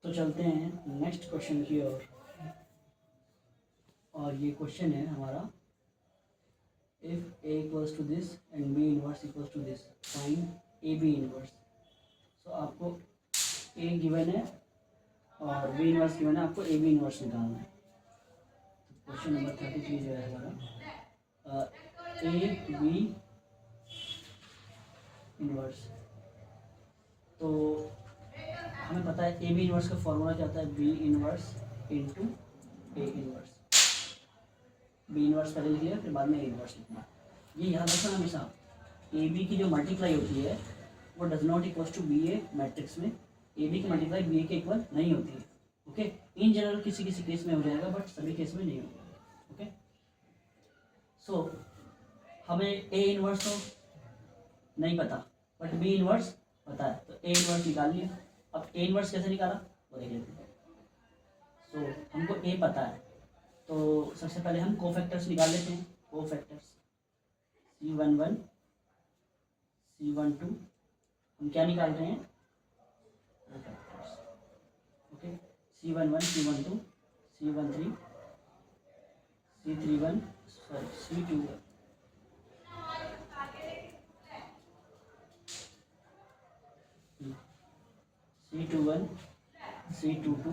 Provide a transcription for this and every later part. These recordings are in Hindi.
तो चलते हैं नेक्स्ट क्वेश्चन की ओर। और ये क्वेश्चन है हमारा, if A equals to this and B inverse equals to this, find A B inverse. So आपको ए गिवन है और बी इनवर्स गिवन है, आपको ए बी इनवर्स निकालना है। क्वेश्चन नंबर 33 जो है हमारा, ए बी इनवर्स। तो हमें पता है ए बी इनवर्स का फॉर्मूला क्या होता है, B inverse into A inverse. B inverse पहले लिख लिया, फिर बाद में ए इनवर्स लिखना। ये याद रखना हमेशा, ए बी की जो मल्टीप्लाई होती है वो does not equals to B A matrix में। ए बी की मल्टीप्लाई बी ए के इक्वल नहीं होती है। ओके, इन जनरल किसी किसी केस में हो जाएगा, बट सभी केस में नहीं होगा। ओके, सो हमें ए इनवर्स तो नहीं पता, बट बी इनवर्स पता है, तो ए इनवर्स निकाल लिया। अब ए इनवर्स कैसे निकाला वो देख लेते हैं। सो हमको ए पता है, तो सबसे पहले हम कोफैक्टर्स निकाल लेते हैं। कोफैक्टर्स C11 C12 हम क्या निकाल रहे हैं, cofactors. Okay, C11 C12 C13 C31 sorry C21 C21 C22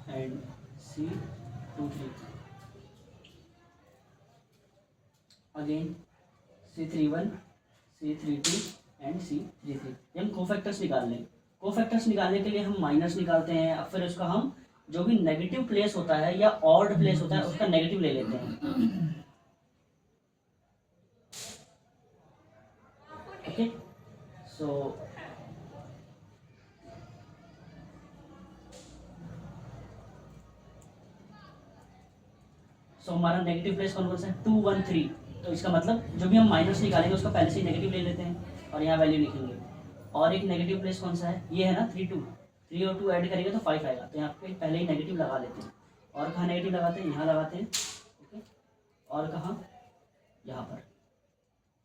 and C23 again C31 C32 and C33। ये हम कोफैक्टर्स निकाल लें। कोफैक्टर्स निकालने के लिए हम माइनस निकालते हैं, फिर उसका हम जो भी नेगेटिव प्लेस होता है या ऑड प्लेस होता है उसका नेगेटिव ले लेते हैं। ओके, सो हमारा नेगेटिव प्लेस कौन कौन सा है, 2 1 3। तो इसका मतलब जो भी हम माइनस निकालेंगे उसका पहले से ही नेगेटिव ले लेते हैं और यहाँ वैल्यू लिखेंगे। और एक नेगेटिव प्लेस कौन सा है, ये है ना 3 2, 3 और 2 ऐड करेंगे तो 5 आएगा, तो यहाँ पे पहले ही नेगेटिव लगा लेते हैं। और कहाँ नेगेटिव लगाते हैं, यहाँ लगाते हैं। ओके, और कहाँ, यहाँ पर।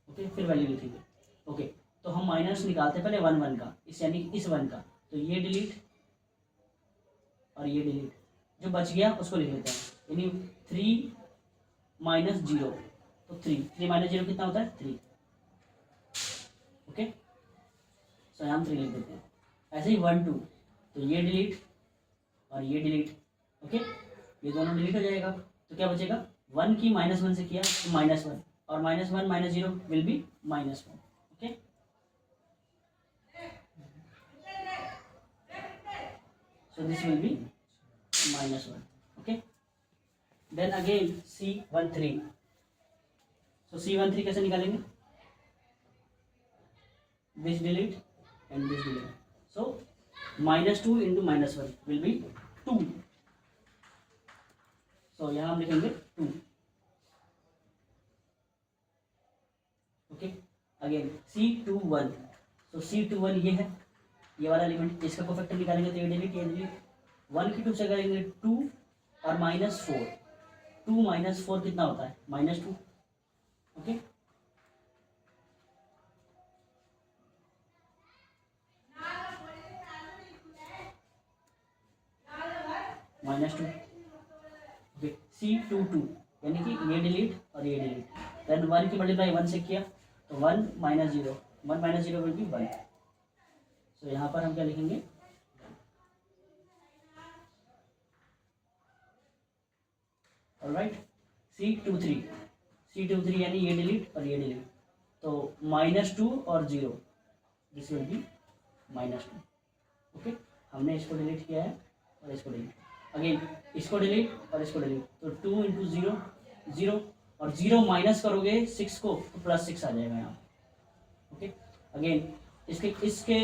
ओके, फिर वैल्यू लिखेंगे। ओके, तो हम माइनस निकालते हैं पहले 1 1 का, इस यानी इस 1 का, तो ये डिलीट और ये डिलीट, जो बच गया उसको लिख लेते हैं। यानी 3 माइनस 0, तो 3 माइनस 0 कितना होता है, 3। ओके, सो यहाँ हम 3 लिख देते हैं। ऐसे ही 1 2, तो ये डिलीट और ये डिलीट। ओके, ये दोनों डिलीट हो जाएगा, तो क्या बचेगा, 1 की -1 से किया तो -1, और -1 -0 will be -1। Okay, so this will be -1। Okay, then again C13। So C13 कैसे निकालेंगे, this delete and this delete, so -2 into -1 will be 2। So यहाँ हम लिखेंगे 2। Okay, again C21। सो C21 ये है, ये वाला एलिमेंट, इसका कोफैक्टर निकालेंगे तो ये डिलीट ये डिलीट। 1 की 2 से करेंगे 2 और -4, 2 - 4 कितना होता है, -2। ओके, -2। ओके, C22 यानी कि ये डिलीट और ये डिलीट। देन 1 की मल्टीप्लाई 1 से किया तो 1 - 0, 1 - 0 विल बी 1। सो यहाँ पर हम क्या लिखेंगे, ऑलराइट। C23 यानी ये डिलीट और ये डिलीट, तो -2 और 0, दिस विल बी -2। ओके, हमने इसको डिलीट किया है और इसको डिलीट, अगेन इसको डिलीट और इसको डिलीट, तो 2 इंटू 0 0, और 0 माइनस करोगे 6 को तो +6 आ जाएगा यहाँ। ओके, अगेन इसके इसके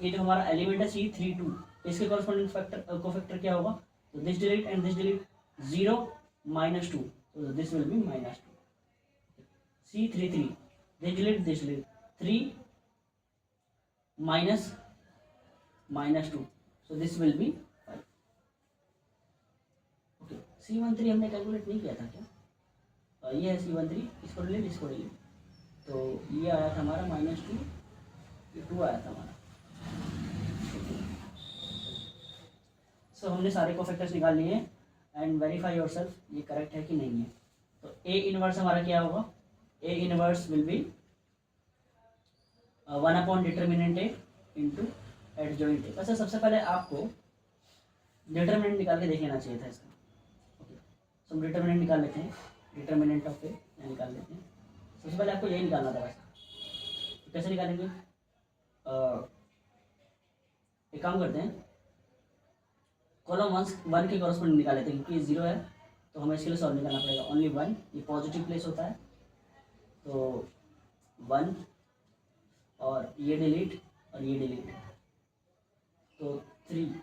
ये जो हमारा एलिमेंट है C32, इसके कॉरस्पॉन्डिंग फैक्टर कोफैक्टर क्या होगा, तो this delete and this delete, 0 -2, so this will be -2। C33, this delete 3 minus -2, so this will be 5। Okay, C13 हमने कैलकुलेट नहीं किया था क्या, ये है C13, इसको डिलीट इसको डिलीट, तो ये आया था हमारा -2, ये 2 आया था हमारा। सो हमने सारे कोफैक्टर्स निकाल लिए एंड वेरीफाई योरसेल्फ ये करेक्ट है कि नहीं है। तो ए इनवर्स हमारा क्या होगा, ए इनवर्स विल बी 1/डिटर्मिनेंट ए इंटू एडजॉइंट ए। वैसे सबसे पहले आपको डिटर्मिनेंट निकाल के देख लेना चाहिए था इसका। ओके, सो हम डिटर्मिनेंट निकाल लेते हैं, डिटर्मिनेंट ऑफ ए निकाल लेते हैं। सबसे पहले आपको यही निकालना था वैसे, तो कैसे निकालेंगे, एक काम करते हैं, कॉलम 1 के कॉरस्पॉन्डिंग निकाल लेते हैं, क्योंकि 0 है तो हमें इसके लिए सॉल्व निकालना पड़ेगा। ओनली 1, ये पॉजिटिव प्लेस होता है तो 1, और ये डिलीट और ये डिलीट, तो 3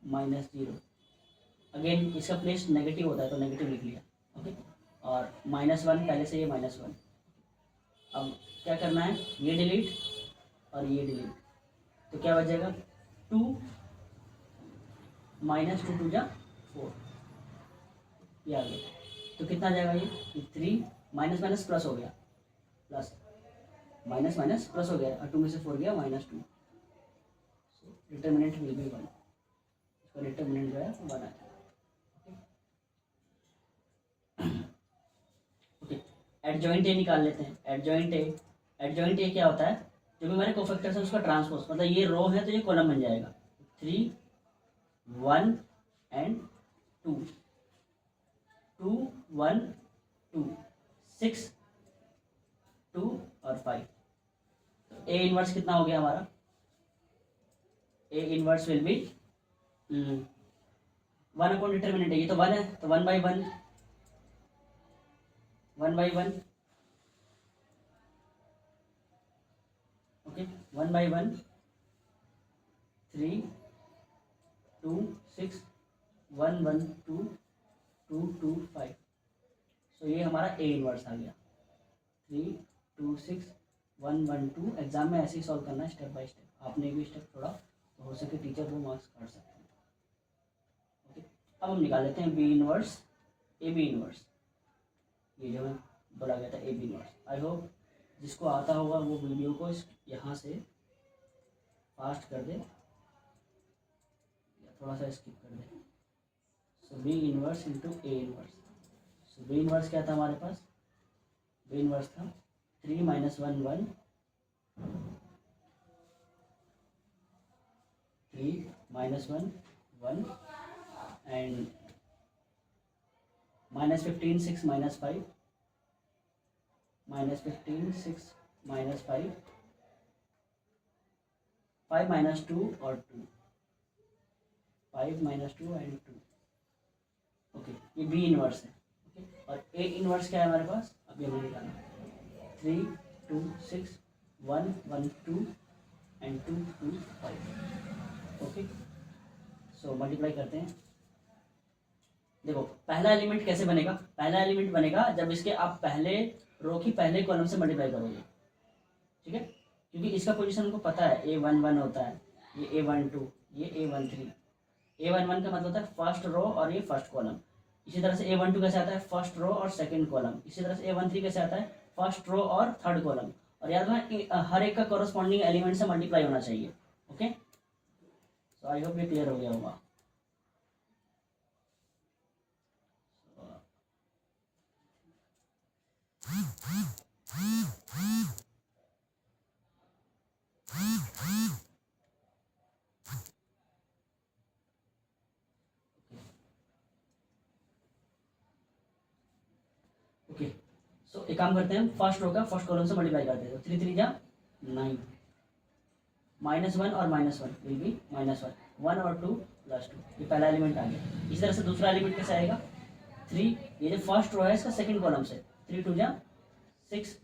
-0। अगेन इसका प्लेस नेगेटिव होता है तो नेगेटिव लिख लिया। ओके, और -1 पहले से ये -1। अब क्या करना है, ये डिलीट और ये डिलीट, तो क्या बच जाएगा 2 -2 2 जा 4, ये आ गया। तो कितना आ जाएगा ये 3 माइनस माइनस प्लस हो गया, प्लस माइनस माइनस प्लस हो गया, और 2 में से 4 गया -2। डिटर्मिनेंट विल बी 1, इसका डिटर्मिनेंट जो है 1 आ जाएगा। ओके, एडजॉइंट ए निकाल लेते हैं। एडजॉइंट ए क्या होता है, जो भी हमारे कोफैक्टर्स है उसका ट्रांसपोज, मतलब ये रो है तो ये कॉलम बन जाएगा। 3 1 एंड 2 2 1 2 6 2 और 5। तो ए इनवर्स कितना हो गया हमारा, ए इनवर्स विल बी 1/डिटर्मिनेंट है, ये तो 1 है तो 1/1 1/1। ओके, 1/1 3 2 6 1 1 2 2 2 5। सो ये हमारा ए इनवर्स आ गया। 3 2 6 1 1 2। एग्जाम में ऐसे ही सॉल्व करना है स्टेप बाय स्टेप, आपने भी स्टेप थोड़ा तो हो सके टीचर वो मार्क्स काट सकते हैं। ओके, अब हम निकाल लेते हैं B inverse, A B inverse, ये जो है बोला गया था A B inverse. I hope जिसको आता होगा वो वीडियो को यहाँ से फास्ट कर दे या थोड़ा सा स्किप कर दे। So B inverse into A inverse. So B inverse क्या था हमारे पास, बी इनवर्स था 3 - 1 1 3 - 1 1 एंड -15 6 - 5 -15 6 - 5 5 - 2 और 2 5 - 2 एंड 2। ओके, ये बी इनवर्स है। ओके, और ए इनवर्स क्या है हमारे पास, अभी हमें निकालना 3 2 6 1 1 2 एंड 2 2 5। ओके, सो मल्टीप्लाई करते हैं। देखो पहला एलिमेंट कैसे बनेगा, पहला एलिमेंट बनेगा जब इसके आप पहले रो की पहले कॉलम से मल्टीप्लाई करोगे। ठीक है, क्योंकि इसका पोजीशन हमको पता है, A11 होता है, ये A12, ये A13। A11 का मतलब होता है फर्स्ट रो और ये फर्स्ट कॉलम। इसी तरह से A12 कैसे आता है, फर्स्ट रो और सेकंड कॉलम। इसी तरह से A13 कैसे आता है, फर्स्ट रो और थर्ड कॉलम। और याद रखना हर एक का कॉरस्पॉन्डिंग एलिमेंट से मल्टीप्लाई होना चाहिए। ओके, सो आई होप ये क्लियर हो गया होगा। ओके, सो एक काम करते हैं, फर्स्ट रो का फर्स्ट कॉलम से मल्टीप्लाई करते हैं। तो 3 3 जा 9, -1 और -1 विल बी -1, 1 और 2 +2। ये पहला एलिमेंट आ गया। इसी तरह से दूसरा एलिमेंट कैसे आएगा, 3, ये जो फर्स्ट रो है इसका सेकंड कॉलम से 3 2 जा 6,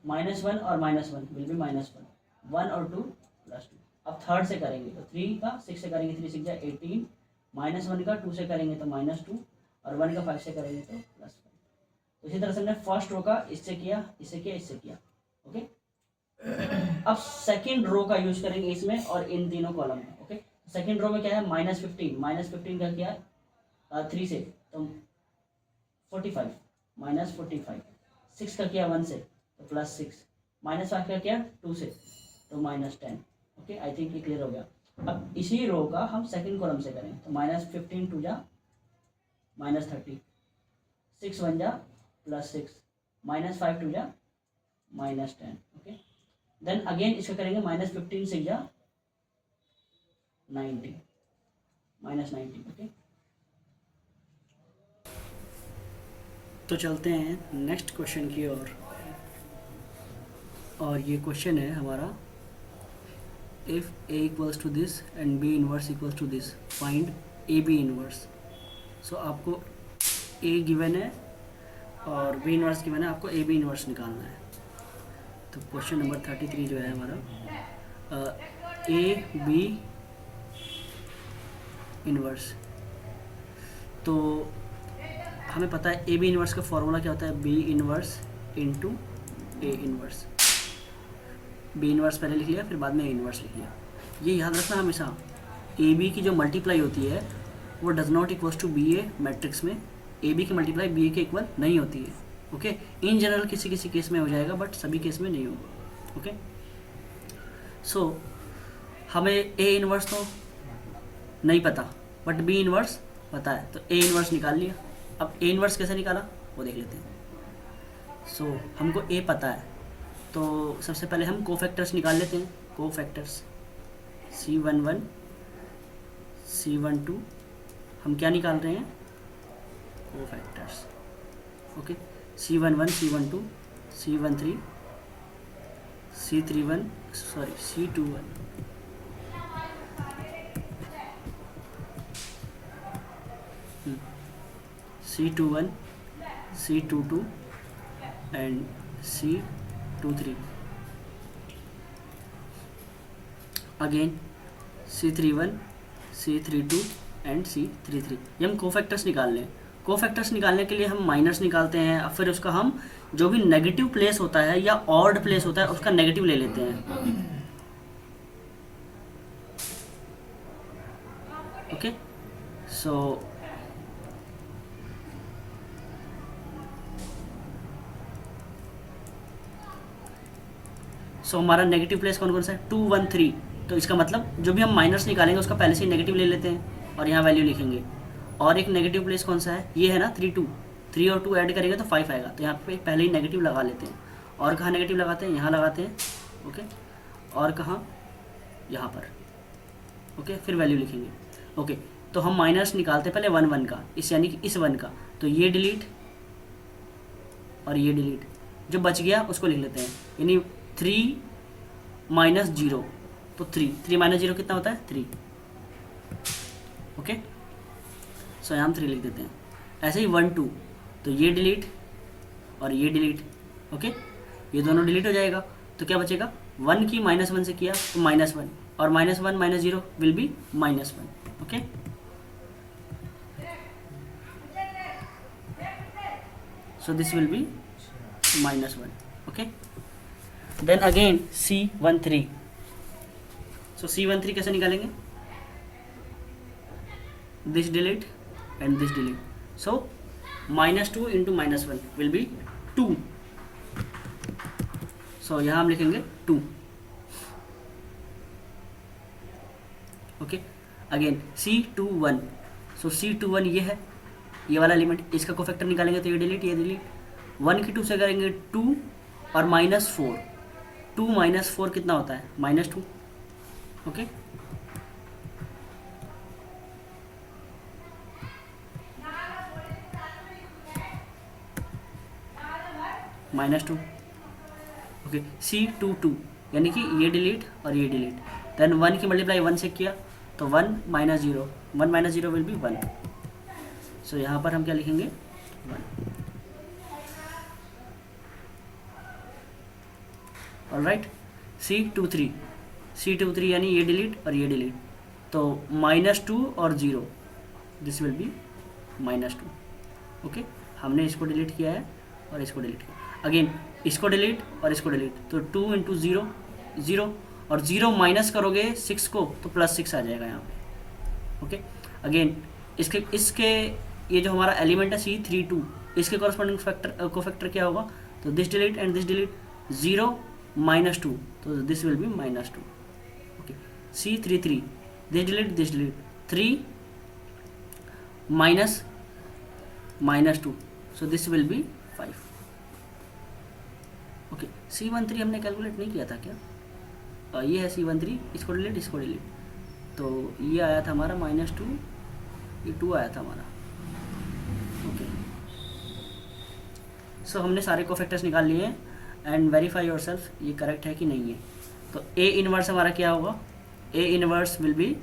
-1 और -1 विल बी -1, 1 और 2 +2। अब थर्ड से करेंगे तो 3 का 6 से करेंगे, 3 6 जा 18, -1 का 2 से करेंगे तो -2, और 1 का 5 से करेंगे तो +5। तो इसी तरह से हमने फर्स्ट रो का इससे किया, इससे किया, इससे किया। ओके, अब सेकंड रो का यूज करेंगे इसमें और इन तीनों कॉलम में। ओके, सेकंड रो में क्या है, -15 का किया 3 से तो 45, -45, 6 का किया 1 से तो +6, -5 का किया 2 से तो -10। ओके, आई थिंक ये क्लियर हो गया। अब इसी रो का हम सेकंड कॉलम से करें तो -15 टू जा -30, 6 1 जा +6, -5 टू जा -10। ओके, देन अगेन इसका करेंगे -15 6 जा 90, -90। ओके, तो चलते हैं नेक्स्ट क्वेश्चन की ओर। और ये क्वेश्चन है हमारा, if a equals to this and b inverse equals to this, find A B inverse. So आपको a गिवन है और b इनवर्स गिवन है, आपको ए बी इनवर्स निकालना है। तो क्वेश्चन नंबर 33 जो है हमारा, ए बी इनवर्स। तो हमें पता है ए बी इनवर्स का फॉर्मूला क्या होता है, B inverse into A inverse. B inverse पहले लिख लिया, फिर बाद में ए इनवर्स लिख लिया। ये याद रखना हमेशा, ए बी की जो मल्टीप्लाई होती है वो does not equals to B A matrix में। ए बी की मल्टीप्लाई बी ए के इक्वल नहीं होती है। ओके, इन जनरल किसी किसी केस में हो जाएगा, बट सभी केस में नहीं होगा। ओके, सो हमें ए इनवर्स तो नहीं पता, बट बी इनवर्स पता है, तो ए इनवर्स निकाल लिया। अब ए इनवर्स कैसे निकाला वो देख लेते हैं। सो हमको ए पता है, तो सबसे पहले हम कोफैक्टर्स निकाल लेते हैं। कोफैक्टर्स C11 C12, हम क्या निकाल रहे हैं, cofactors. Okay, C11 C12 C13 C21 sorry C21, C21 C22 and C23, again C31 C32 and C33। ये हम कोफैक्टर्स निकाल लें। कोफैक्टर्स निकालने के लिए हम माइनस निकालते हैं, और फिर उसका हम जो भी नेगेटिव प्लेस होता है या ऑड प्लेस होता है उसका नेगेटिव ले लेते हैं। ओके, सो हमारा नेगेटिव प्लेस कौन कौन सा है, 2 1 3। तो इसका मतलब जो भी हम माइनस निकालेंगे उसका पहले से ही नेगेटिव ले लेते हैं और यहाँ वैल्यू लिखेंगे। और एक नेगेटिव प्लेस कौन सा है, ये है ना 3 2, 3 और 2 ऐड करेंगे तो 5 आएगा, तो यहाँ पे पहले ही नेगेटिव लगा लेते हैं। और कहाँ नेगेटिव लगाते हैं, यहाँ लगाते हैं। ओके, और कहाँ, यहाँ पर। ओके, फिर वैल्यू लिखेंगे। ओके, तो हम माइनस निकालते हैं पहले 1 1 का, इस यानी कि इस 1 का, तो ये डिलीट और ये डिलीट, जो बच गया उसको लिख लेते हैं, यानी 3 - 0, तो 3 - 0 कितना होता है, 3। ओके, सो यहाँ हम 3 लिख देते हैं। ऐसे ही 1 2, तो ये डिलीट और ये डिलीट। ओके, ये दोनों डिलीट हो जाएगा, तो क्या बचेगा, 1 की -1 से किया तो -1, और -1 - 0 will be -1। Okay, so this will be -1। Okay, then again C13। So C13 कैसे निकालेंगे, this delete and this delete, so -2 into -1 will be 2। So यहाँ हम लिखेंगे 2। Okay, again C21। सो C21 ये है, ये वाला एलिमेंट, इसका कोफैक्टर निकालेंगे तो ये डिलीट ये डिलीट। 1 की 2 से करेंगे 2 और -4, 2 - 4 कितना होता है, -2। ओके, -2। ओके, C22 यानी कि ये डिलीट और ये डिलीट। देन 1 की मल्टीप्लाई 1 से किया तो 1 - 0, 1 - 0 विल बी 1। सो यहाँ पर हम क्या लिखेंगे, 1। ऑलराइट, C23 यानी ये डिलीट और ये डिलीट, तो -2 और 0, दिस विल बी -2। ओके, हमने इसको डिलीट किया है और इसको डिलीट किया, अगेन इसको डिलीट और इसको डिलीट, तो 2 × 0 0, और 0 माइनस करोगे 6 को तो +6 आ जाएगा यहाँ पे। ओके, अगेन इसके ये जो हमारा एलिमेंट है C32, इसके कॉरस्पॉन्डिंग कोफैक्टर क्या होगा, तो this delete and this delete, 0 - 2, तो this will be -2। Okay, C33 this delete 3 minus -2, so this will be 5। Okay, C13 हमने कैलकुलेट नहीं किया था क्या? ये है C13, इसको डिलीट तो ये आया था हमारा -2, ये 2 आया था हमारा। ओके, सो हमने सारे कोफैक्टर्स निकाल लिए हैं एंड वेरीफाई योरसेल्फ ये करेक्ट है कि नहीं है। तो A इनवर्स हमारा क्या होगा? A इनवर्स विल बी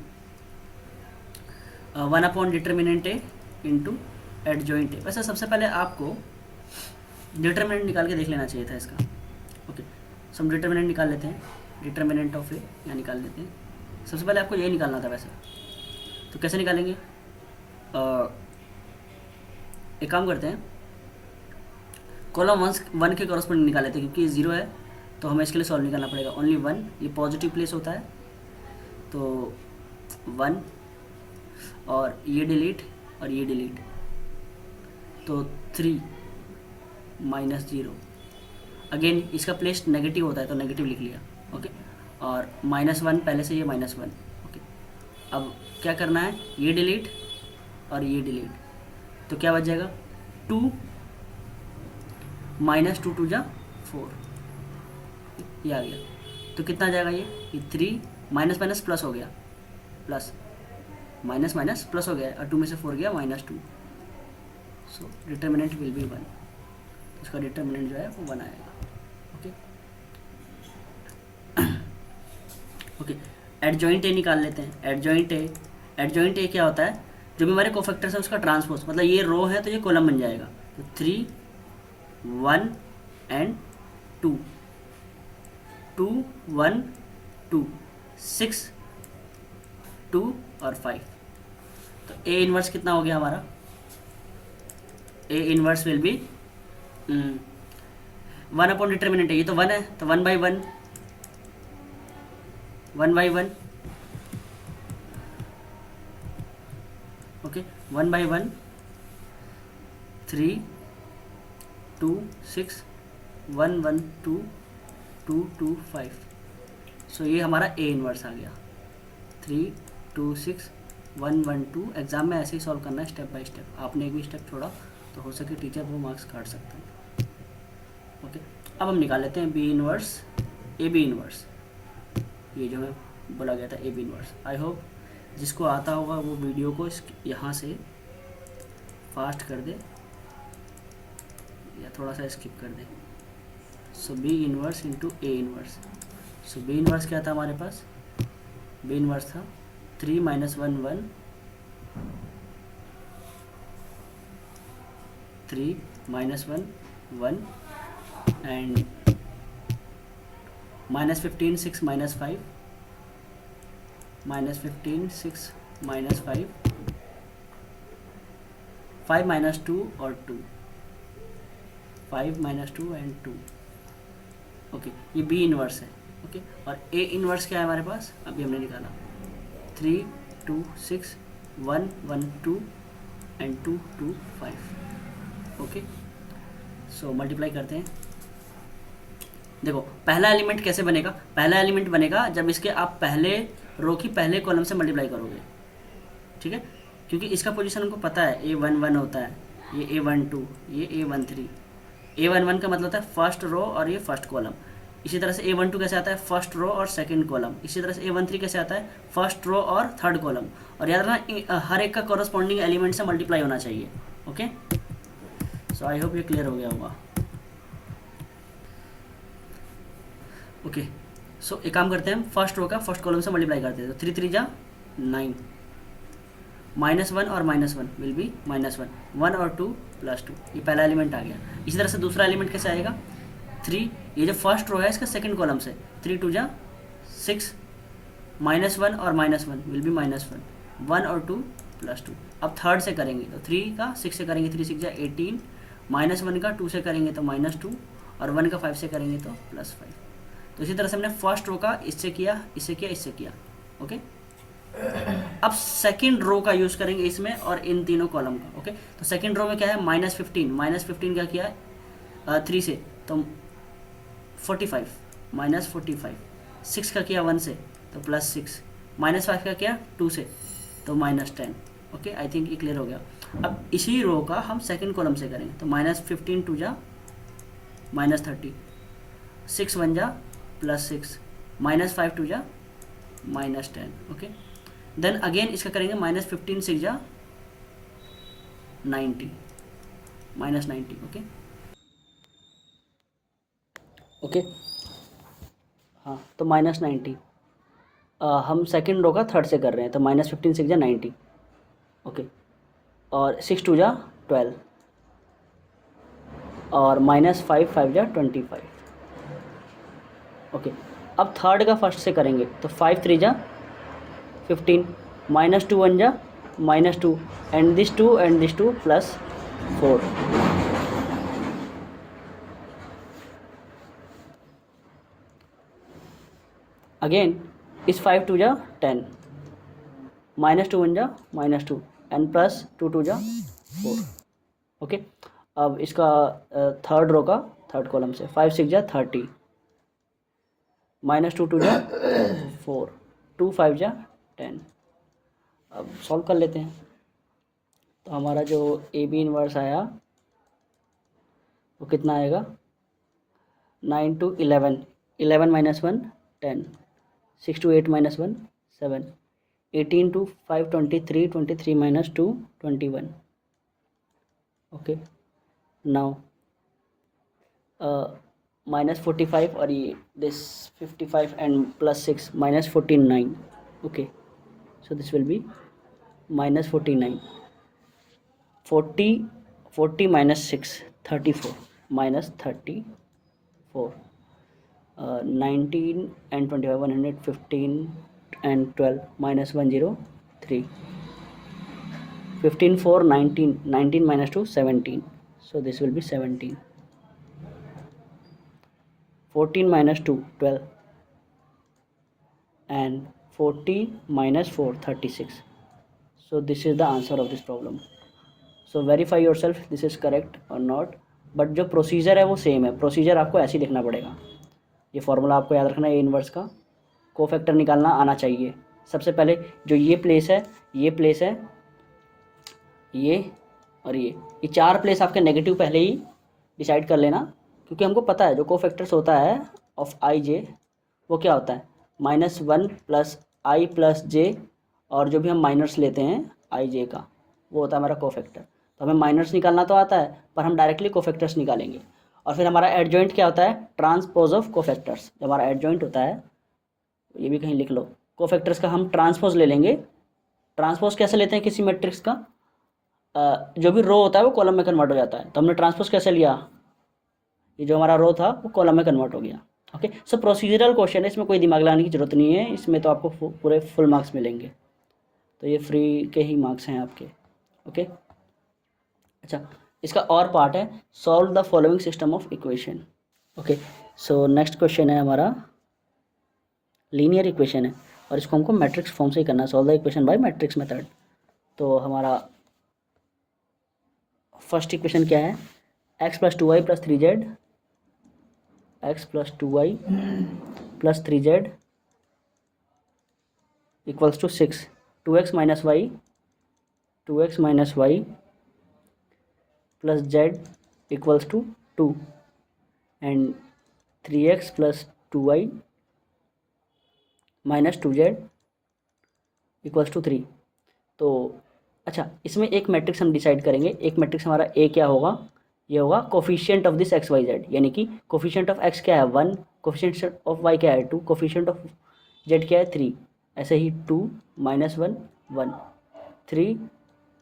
1/डिटर्मिनेंट A इंटू एडजॉइंट A। वैसे सबसे पहले आपको डिटर्मिनेंट निकाल के देख लेना चाहिए था इसका। ओके, सो हम डिटर्मिनेंट निकाल लेते हैं, डिटर्मिनेंट ऑफ A यहाँ निकाल लेते हैं। सबसे पहले आपको यही निकालना था वैसे, तो कैसे निकालेंगे? एक काम करते हैं, कॉलम 1 के कॉरस्पॉन्डिंग निकाल लेते हैं, क्योंकि ये 0 है तो हमें इसके लिए सॉल्व निकालना पड़ेगा। ओनली 1, ये पॉजिटिव प्लेस होता है तो 1, और ये डिलीट और ये डिलीट, तो 3 -0। अगेन इसका प्लेस नेगेटिव होता है तो नेगेटिव लिख लिया। ओके, और -1 पहले से ये -1। ओके, अब क्या करना है? ये डिलीट और ये डिलीट, तो क्या बच जाएगा? 2 -2 2 जा 4, ये आ गया। तो कितना जाएगा ये 3 माइनस माइनस प्लस हो गया, प्लस माइनस माइनस प्लस हो गया, और 2 में से 4 गया -2, सो डिटर्मिनेंट विल बी 1। उसका डिटर्मिनेंट जो है वो 1 आएगा। ओके ओके, एडजॉइंट ए निकाल लेते हैं। एडजॉइंट ए क्या होता है? जो भी हमारे कोफैक्टर्स है उसका ट्रांसपोज, मतलब ये रो है तो ये कॉलम बन जाएगा। तो 3 1 एंड 2 2 1 2 6 2 और 5। तो ए इनवर्स कितना हो गया हमारा? ए इनवर्स विल बी 1/डिटर्मिनेंट है, ये तो 1 है तो 1/1 1/1। ओके, 1/1 3 2 6 1 1 2 2 2 5। सो ये हमारा ए इनवर्स आ गया। 3 2 6 1 1 2। एग्जाम में ऐसे ही सॉल्व करना है, स्टेप बाय स्टेप। आपने एक भी स्टेप छोड़ा तो हो सके टीचर वो मार्क्स काट सकते हैं। ओके, अब हम निकाल लेते हैं B inverse A B inverse, ये जो मैं बोला गया था A B inverse. I hope जिसको आता होगा वो वीडियो को यहाँ से फास्ट कर दे या थोड़ा सा स्किप कर दे। So B inverse into A inverse. So B inverse क्या था हमारे पास? बी इनवर्स था 3 - 1 1 3 - 1 1 एंड -15 6 - 5 -15 6 - 5 5 - 2 और 2 5 - 2 एंड 2। ओके, ये बी इनवर्स है। ओके, और ए इनवर्स क्या है हमारे पास? अभी हमने निकाला 3 2 6 1 1 2 एंड 2 2 5। ओके, सो मल्टीप्लाई करते हैं। देखो पहला एलिमेंट कैसे बनेगा? पहला एलिमेंट बनेगा जब इसके आप पहले रो की पहले कॉलम से मल्टीप्लाई करोगे, ठीक है? क्योंकि इसका पोजीशन हमको पता है, A11 होता है, ये A12, ये A13। A11 का मतलब होता है फर्स्ट रो और ये फर्स्ट कॉलम। इसी तरह से A12 कैसे आता है? फर्स्ट रो और सेकंड कॉलम। इसी तरह से A13 कैसे आता है? फर्स्ट रो और थर्ड कॉलम। और याद रखना हर एक का कॉरस्पॉन्डिंग एलिमेंट से मल्टीप्लाई होना चाहिए। ओके, सो आई होप ये क्लियर हो गया होगा। ओके, सो एक काम करते हैं, फर्स्ट रो का फर्स्ट कॉलम से मल्टीप्लाई करते हैं। तो 3 3 जा 9, -1 और -1 विल बी -1 1 और 2 +2। ये पहला एलिमेंट आ गया। इसी तरह से दूसरा एलिमेंट कैसे आएगा? 3, ये जो फर्स्ट रो है इसका सेकंड कॉलम से 3 2 जा 6 -1 और -1 विल बी -1 1 और 2 +2। अब थर्ड से करेंगे तो 3 का 6 से करेंगे, 3 6 जा 18, -1 का 2 से करेंगे तो -2 और 1 का 5 से करेंगे तो +5। तो इसी तरह से हमने फर्स्ट रो का इससे किया, इससे किया, इससे किया। ओके, अब सेकंड रो का यूज करेंगे इसमें और इन तीनों कॉलम का। ओके, तो सेकंड रो में क्या है? -15 क्या किया? 3 से तो 45 -45, 6 का किया 1 से तो +6, -5 का क्या 2 से, तो -10। ओके, आई थिंक ये क्लियर हो गया। अब इसी रो का हम सेकंड कॉलम से करेंगे, तो -15 टू जा -30, 6 1 जा +6, -5 टू जा -10। ओके, देन अगेन इसका करेंगे -15 6 जा 90, -90। ओके ओके, हाँ तो -90 हम सेकंड रो का थर्ड से कर रहे हैं, तो -15 6 जा 90। ओके, और 6 2 जा 12, और -5 5 जा 25। ओके, अब थर्ड का फर्स्ट से करेंगे, तो 5 3 जा 15, -2 1 जा -2, and this 2 and this 2 +4। Again इस 5 2 जा 10, -2 1 जा -2, एंड +2 2 जा 4। ओके, अब इसका थर्ड रो का थर्ड कॉलम से 5 6 जा 30, -2 2 जा 4, 2 5 जा 10। अब सॉल्व कर लेते हैं, तो हमारा जो ए बी इनवर्स आया वो कितना आएगा, 9 to 11, 11 - 1 10, 6 to 8 - 1 7, 18 to 5 23, 23 - 2 21। Okay, now -45 और ये this 55 and +6 -49। Okay, so this will be -49, 40 40 - 6 34, -34, 19 and 25 115 and 12 -103, 15 4 19, 19 - 2 17, so this will be 17, 14 - 2 12, and 40 - 4 36। So this is the answer of this problem. So verify yourself this is correct or not, but जो प्रोसीजर है वो सेम है। प्रोसीजर आपको ऐसे ही लिखना पड़ेगा, ये फार्मूला आपको याद रखना है, ए इनवर्स का कोफैक्टर निकालना आना चाहिए। सबसे पहले जो ये प्लेस है, ये प्लेस है, ये और ये चार प्लेस आपके नेगेटिव पहले ही डिसाइड कर लेना, क्योंकि हमको पता है जो कोफैक्टर्स होता है ऑफ आई जे वो क्या होता है, -1 + i + j, और जो भी हम माइनर्स लेते हैं आई जे का वो होता है हमारा कोफैक्टर। तो हमें माइनर्स निकालना तो आता है, पर हम डायरेक्टली कोफैक्टर्स निकालेंगे। और फिर हमारा एडजॉइंट क्या होता है, ट्रांसपोज ऑफ कोफैक्टर्स। जब हमारा एडजॉइंट होता है, ये भी कहीं लिख लो, कोफैक्टर्स का हम ट्रांसपोज ले लेंगे। ट्रांसपोज कैसे लेते हैं किसी मैट्रिक्स का, जो भी रो होता है वो कॉलम में कन्वर्ट हो जाता है। तो हमने ट्रांसपोज कैसे लिया, ये जो हमारा रो था वो कॉलम में कन्वर्ट हो गया। ओके, सो प्रोसीजरल क्वेश्चन है, इसमें कोई दिमाग लगाने की जरूरत नहीं है, इसमें तो आपको पूरे फुल मार्क्स मिलेंगे। तो ये फ्री के ही मार्क्स हैं आपके। ओके, अच्छा, इसका और पार्ट है, solve the following system of equation. Okay, so next question है हमारा लीनियर इक्वेशन है, और इसको हमको मैट्रिक्स फॉर्म से ही करना है, solve the equation by matrix method. तो हमारा फर्स्ट इक्वेशन क्या है, x + 2y + 3z, x + 2y + 3z = 6, 2x - y, 2x - y + z = 2, and 3x + 2y - 2z = 3। तो अच्छा, इसमें एक मैट्रिक्स हम डिसाइड करेंगे। एक मैट्रिक्स हमारा ए क्या होगा, ये होगा coefficient of this X Y Z, यानी कि कोफिशिएंट ऑफ एक्स क्या है 1, कोफिशिएंट ऑफ वाई क्या है 2, कोफिशिएंट ऑफ जेड क्या है 3। ऐसे ही 2 - 1 1, 3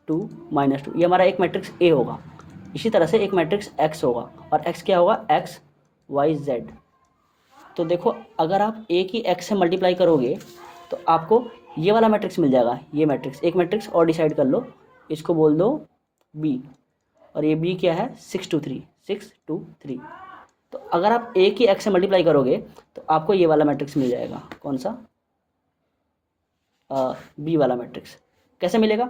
2 -2, ये हमारा एक मैट्रिक्स ए होगा। इसी तरह से एक मैट्रिक्स एक्स होगा, और एक्स क्या होगा, एक्स वाई जेड। तो देखो, अगर आप ए की एक्स से मल्टीप्लाई करोगे तो आपको ये वाला मैट्रिक्स मिल जाएगा। ये मैट्रिक्स, एक मैट्रिक्स और डिसाइड कर लो, इसको बोल दो बी, और ये बी क्या है 6 2 3, 6 2 3। तो अगर आप ए की एक्स से मल्टीप्लाई करोगे तो आपको ये वाला मैट्रिक्स मिल जाएगा। कौन सा, बी वाला मैट्रिक्स। कैसे मिलेगा,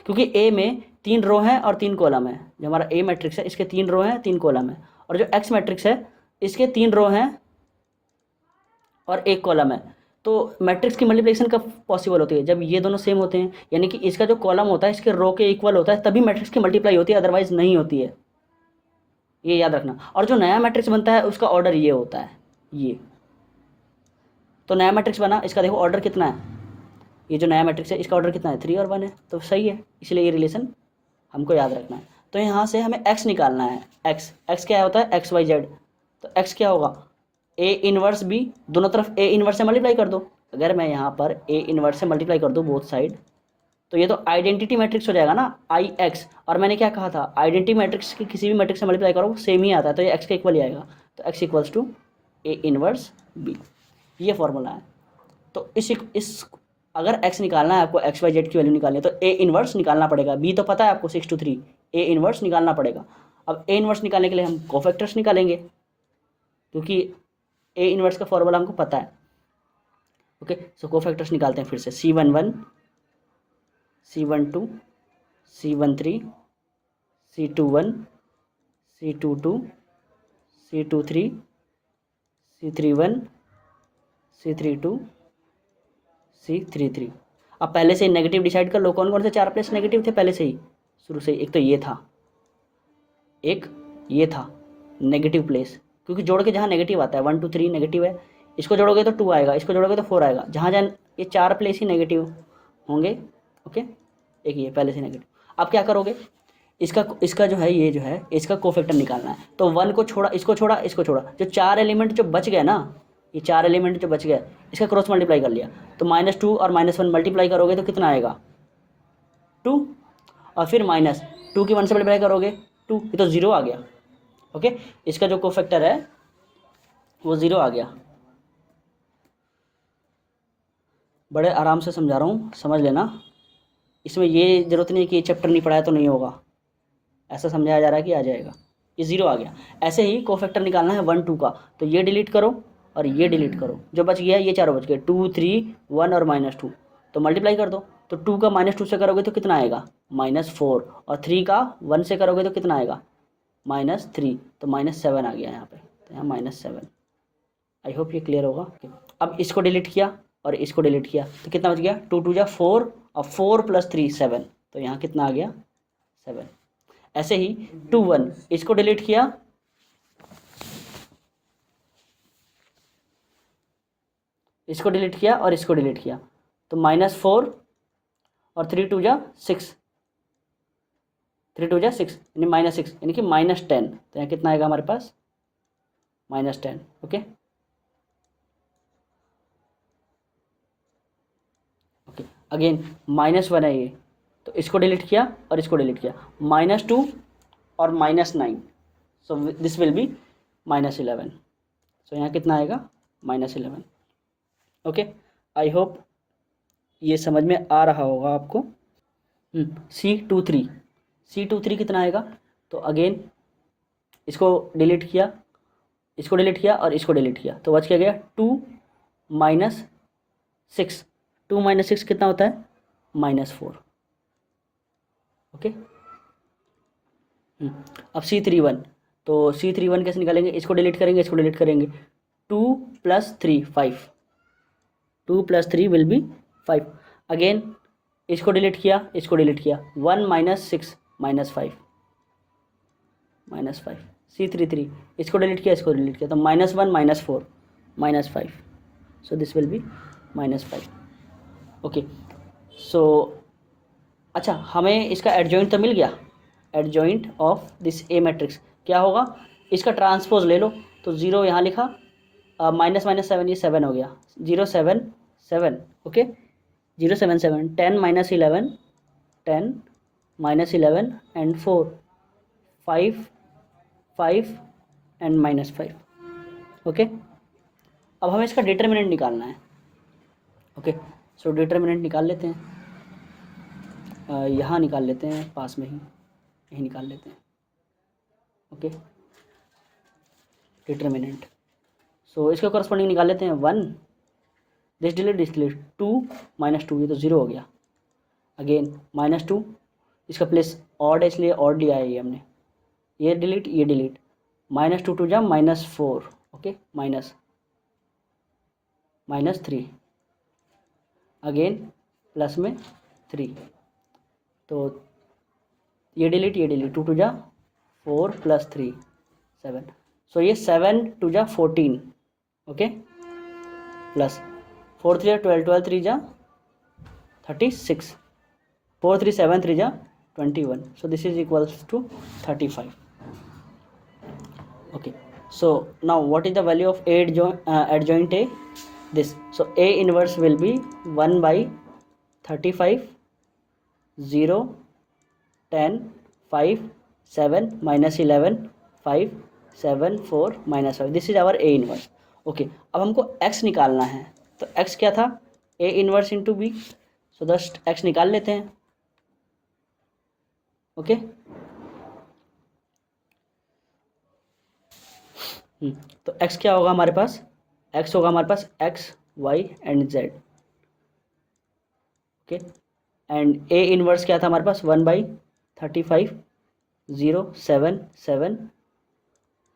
क्योंकि ए में 3 रो हैं और 3 कॉलम है। जो हमारा ए मैट्रिक्स है इसके 3 रो हैं 3 कॉलम है, और जो एक्स मैट्रिक्स है इसके 3 रो हैं और 1 कॉलम है। तो मैट्रिक्स की मल्टीप्लिकेशन कब पॉसिबल होती है, जब ये दोनों सेम होते हैं, यानी कि इसका जो कॉलम होता है इसके रो के इक्वल होता है, तभी मैट्रिक्स की मल्टीप्लाई होती है, अदरवाइज नहीं होती है, ये याद रखना। और जो नया मैट्रिक्स बनता है उसका ऑर्डर ये होता है, ये तो नया मैट्रिक्स बना, इसका देखो ऑर्डर कितना है, ये जो नया मैट्रिक्स है इसका ऑर्डर कितना है, 3 और 1 है, तो सही है, इसलिए ये रिलेशन हमको याद रखना है। तो यहाँ से हमें x निकालना है, x क्या होता है, एक्स वाई जेड, तो x क्या होगा, a इनवर्स b, दोनों तरफ a इनवर्स से मल्टीप्लाई कर दो। अगर मैं यहाँ पर a इनवर्स से मल्टीप्लाई कर दूँ बोथ साइड, तो ये तो आइडेंटिटी मैट्रिक्स हो जाएगा ना, आई एक्स, और मैंने क्या कहा था, आइडेंटिटी मैट्रिक्स की किसी भी मैट्रिक्स से मल्टीप्लाई करो सेम ही आता है, तो ये x के इक्वल ही आएगा, तो x equals to a inverse b, ये फॉर्मूला है। तो इस अगर x निकालना है आपको, एक्स वाई जेड की वैल्यू निकालनी है, तो a इनवर्स निकालना पड़ेगा, b तो पता है आपको 6 to 3, a इनवर्स निकालना पड़ेगा। अब a इनवर्स निकालने के लिए हम कोफैक्टर्स निकालेंगे, क्योंकि a इनवर्स का फॉर्मूला हमको पता है। ओके, सो कोफैक्टर्स निकालते हैं फिर से, C11, C12, C13, C21, C22, C23, C31, C32, C33। अब पहले से ही नेगेटिव डिसाइड कर लो, कौन कौन से 4 प्लेस नेगेटिव थे पहले से ही, शुरू से ही। एक तो ये था, एक ये था नेगेटिव प्लेस, क्योंकि जोड़ के जहाँ नेगेटिव आता है 1 2 3 नेगेटिव है, इसको जोड़ोगे तो 2 आएगा, इसको जोड़ोगे तो 4 आएगा, जहाँ जहाँ ये 4 प्लेस ही नेगेटिव होंगे। ओके, एक ये पहले से नेगेटिव। अब क्या करोगे, इसका जो है, ये जो है इसका कोफैक्टर निकालना है, तो 1 को छोड़ा, इसको छोड़ा, इसको छोड़ा, जो 4 एलिमेंट जो बच गए ना, ये 4 एलिमेंट जो बच गए, इसका क्रॉस मल्टीप्लाई कर लिया, तो -2 और -1 मल्टीप्लाई करोगे तो कितना आएगा, 2, और फिर -2 की 1 से मल्टीप्लाई करोगे 2, ये तो 0 आ गया। ओके, इसका जो कोफैक्टर है वो 0 आ गया। बड़े आराम से समझा रहा हूँ, समझ लेना, इसमें ये ज़रूरत नहीं कि ये चैप्टर नहीं पढ़ाया तो नहीं होगा, ऐसा समझाया जा रहा है कि आ जाएगा, ये 0 आ गया। ऐसे ही कोफैक्टर निकालना है 1 2 का, तो ये डिलीट करो और ये डिलीट करो, जो बच गया ये चारों बच गए, 2 3 1 और -2, तो मल्टीप्लाई कर दो, तो 2 का -2 से करोगे तो कितना आएगा, -4, और 3 का 1 से करोगे तो कितना आएगा, -3, तो -7 आ गया यहाँ पे, तो यहाँ -7। आई होप ये क्लियर होगा। अब इसको डिलीट किया और इसको डिलीट किया, तो कितना बच गया, 2 2 जा 4, और 4 + 3 7, तो यहाँ कितना आ गया, 7। ऐसे ही 2 1, इसको डिलीट किया, इसको डिलीट किया और इसको डिलीट किया, तो -4 और 3 2 जा 6, 3 2 जा 6 यानी -6, यानी कि -10, तो यहाँ कितना आएगा हमारे पास, -10। ओके ओके, अगेन -1 है ये, तो इसको डिलीट किया और इसको डिलीट किया, -2 और -9, सो दिस विल बी -11, सो यहाँ कितना आएगा, -11। ओके, आई होप ये समझ में आ रहा होगा आपको। C23 कितना आएगा, तो अगेन इसको डिलीट किया, इसको डिलीट किया और इसको डिलीट किया, तो बच क्या गया, 2 - 6, 2 - 6 कितना होता है, -4। ओके, अब C31, तो C31 कैसे निकालेंगे, इसको डिलीट करेंगे, इसको डिलीट करेंगे, 2 + 3 5, 2 + 3 विल बी 5। अगेन इसको डिलीट किया, इसको डिलीट किया, 1 - 6 -5, -5। C33, इसको डिलीट किया, इसको डिलीट किया, तो -1 -4 -5, so this will be -5। Okay, so अच्छा, हमें इसका एडजॉइंट तो मिल गया, adjoint of this A matrix क्या होगा, इसका ट्रांसपोज ले लो, तो 0 यहाँ लिखा, -7 ये 7 हो गया, 0 7 7। Okay, 0 7 7, 10 - 11 10 -11 and 4 5 5 and -5। ओके, अब हमें इसका डिटर्मिनेंट निकालना है। ओके, सो डिटर्मिनेंट निकाल लेते हैं, यहाँ निकाल लेते हैं, पास में ही यही निकाल लेते हैं। ओके, डिटर्मिनेंट, सो इसके कॉरस्पॉन्डिंग निकाल लेते हैं, 1 दिस डिलीट 2 - 2, ये तो 0 हो गया। अगेन -2, इसका प्लेस ऑड है इसलिए ऑड लिया है ये हमने, ये डिलीट ये डिलीट, -2 2 जा -4। ओके, -3, अगेन प्लस में 3, तो ये डिलीट 2 टू जा 4 प्लस 3 7, सो ये 7 टू जा 14, ओके, प्लस 4 3 12, 12 3 जा 36, 4 3 7 3 जा 21, so this is equals to 35. Okay, so now what is the value of A adjoint A? This, so A inverse will be 1 by 35, 0, 10, 5, 7, minus 11, 5, 7, 4, minus 5. This is our A inverse. Okay, अब हमको X निकालना है, तो X क्या था? A inverse into B, so just X निकाल लेते हैं. ओके, तो x क्या होगा हमारे पास? x होगा हमारे पास x, y and z. Okay, and a inverse क्या था हमारे पास? 1 by 35, 0, 7, 7,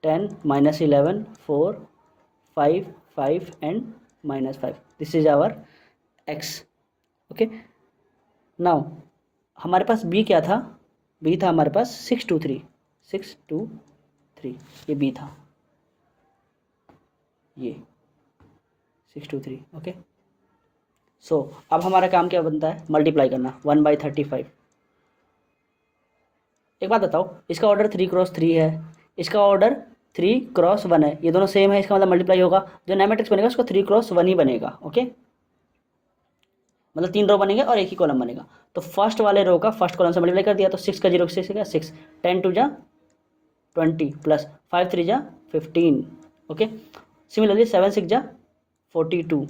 10, minus 11, 4, 5, 5 and minus 5. This is our x. Okay, now हमारे पास b क्या था? b था हमारे पास 6 2 3, 6 2 3, ये b था, ये 6 2 3. ओके, सो अब हमारा काम क्या बनता है? मल्टीप्लाई करना 1 बाई 35. एक बात बताओ, इसका ऑर्डर 3 क्रॉस 3 है, इसका ऑर्डर 3 क्रॉस 1 है, ये दोनों सेम है, इसका मतलब मल्टीप्लाई होगा, जो नया मैट्रिक्स बनेगा उसको 3 क्रॉस 1 ही बनेगा. ओके, मतलब 3 रो बनेंगे और एक ही कॉलम बनेगा. तो फर्स्ट वाले रो का फर्स्ट कॉलम से मल्टीप्लाई कर दिया, तो 6 का 0 6 6, 10 टू जा 20 प्लस 5 3 जा 15. ओके, सिमिलरली 7 6 जा 42,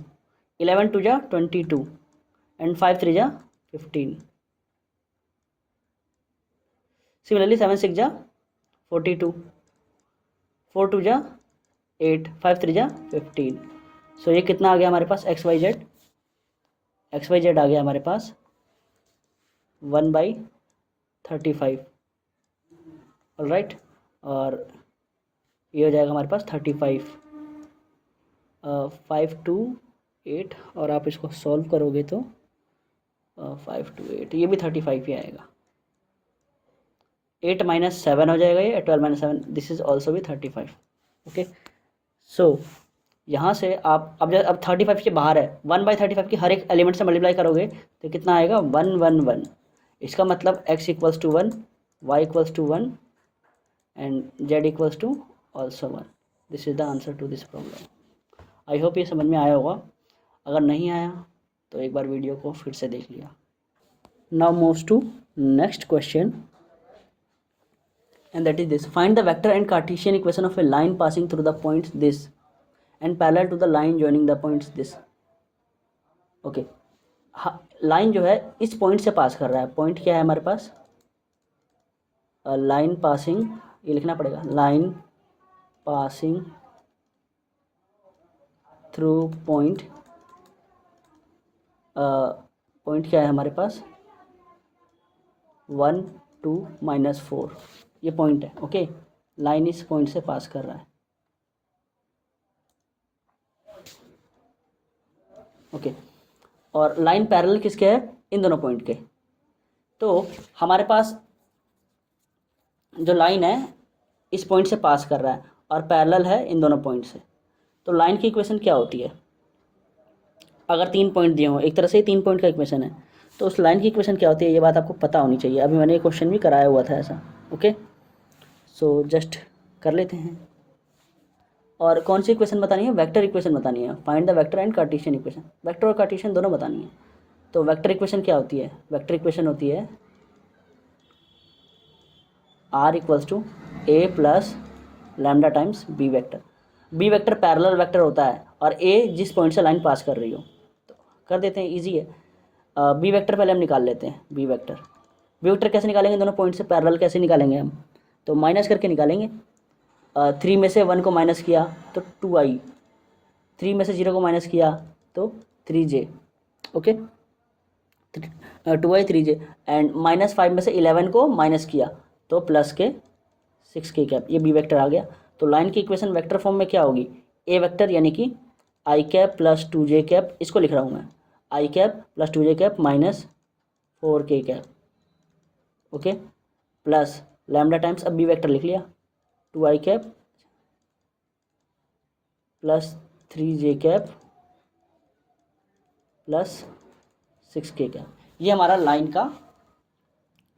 11 2 जा 22 एंड 5 3 जा 15. सिमिलरली 7 6 जा 42, 4 2 जा 8, 5 3 जा 15. सो ये कितना आ गया हमारे पास? एक्स वाई जेड आ गया हमारे पास 1 बाई 35. ऑलराइट, और ये हो जाएगा हमारे पास 35, 5 2 8, और आप इसको सॉल्व करोगे तो 5 2 8, ये भी 35 ही आएगा. 8 माइनस 7 हो जाएगा ये, 12 माइनस 7, दिस इज ऑल्सो भी 35. ओके, सो यहाँ से आप अब 35 के बाहर है, 1 बाई 35 की हर एक एलिमेंट से मल्टीप्लाई करोगे तो कितना आएगा? 1 1 1. इसका मतलब x equals to 1, y equals to 1 and z equals to also 1. This is the answer to this problem. I hope ये समझ में आया होगा. अगर नहीं आया तो एक बार वीडियो को फिर से देख लिया. Now moves to next question, and that is this: find the vector and Cartesian equation of a line passing through the points this and parallel to the line joining the points this. Okay, line जो है इस पॉइंट से पास कर रहा है. पॉइंट क्या है हमारे पास? लाइन पासिंग, ये लिखना पड़ेगा, line passing through point. Point क्या है हमारे पास? 1 2 -4, ये पॉइंट है. ओके, लाइन इस पॉइंट से पास कर रहा है. ओके, और लाइन पैरेलल किसके है? इन दोनों पॉइंट के. तो हमारे पास जो लाइन है इस पॉइंट से पास कर रहा है और पैरेलल है इन दोनों पॉइंट से. तो लाइन की इक्वेशन क्या होती है? अगर 3 पॉइंट दिए हों, एक तरह से 3 पॉइंट का इक्वेशन है, तो उस लाइन की इक्वेशन क्या होती है? ये बात आपको पता होनी चाहिए. अभी मैंने एक क्वेश्चन भी कराया हुआ था ऐसा. ओके, सो जस्ट कर लेते हैं. और कौन सी इक्वेशन बतानी है? वेक्टर इक्वेशन बतानी है. Find the vector and Cartesian equation. Vector और कार्टेशियन दोनों बतानी है. तो वेक्टर इक्वेशन क्या होती है? वेक्टर इक्वेशन होती है r equals to A plus lambda times B vector. B vector parallel vector होता है और ए जिस पॉइंट से लाइन पास कर रही हो. तो कर देते हैं, इजी है. बी वेक्टर पहले हम निकाल लेते हैं. बी वेक्टर कैसे निकालेंगे? दोनों पॉइंट से पैरेलल कैसे निकालेंगे हम? तो माइनस करके निकालेंगे. 3 में से 1 को माइनस किया तो 2i, 3 में से 0 को माइनस किया तो 3j. Okay, 2i 3j and -5 में से 11 को माइनस किया तो प्लस के 6k कैप. ये बी वेक्टर आ गया. तो लाइन की इक्वेशन वेक्टर फॉर्म में क्या होगी? ए वेक्टर यानी कि i cap plus 2j cap, इसको लिख रहा हूँ मैं. I cap plus 2j cap minus 4k cap, okay, plus lambda times, अब बी वेक्टर लिख लिया, 2i cap plus 3j cap plus 6k cap. ये हमारा लाइन का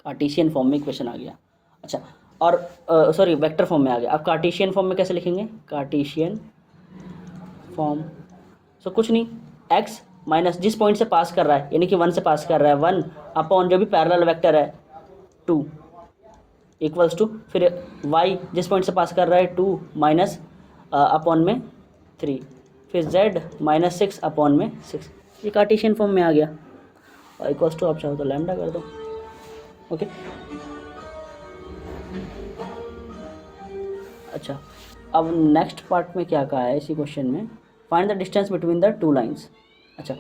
कार्टेशियन फॉर्म में इक्वेशन आ गया। अच्छा, और सॉरी वेक्टर फॉर्म में आ गया। अब कार्टेशियन फॉर्म में कैसे लिखेंगे? कार्टेशियन फॉर्म, सो कुछ नहीं, x माइनस जिस पॉइंट से पास कर रहा है, यानी कि 1 से पास कर रहा है, 1 अपॉन जो भी पैरेलल वेक्टर है 2 इक्वल्स टू, फिर y जिस पॉइंट से पास कर रहा है 2 माइनस अपॉन में 3, फिर z माइनस 6 अपॉन में 6। ये कार्टेशियन फॉर्म में आ गया। और इक्वल्स टू आप चाहो तो लैम्डा कर दो, ओके। अच्छा, अब नेक्स्ट पार्ट में क्या कहा है इसी क्वेश्चन में, find the distance between the two lines. अच्छा,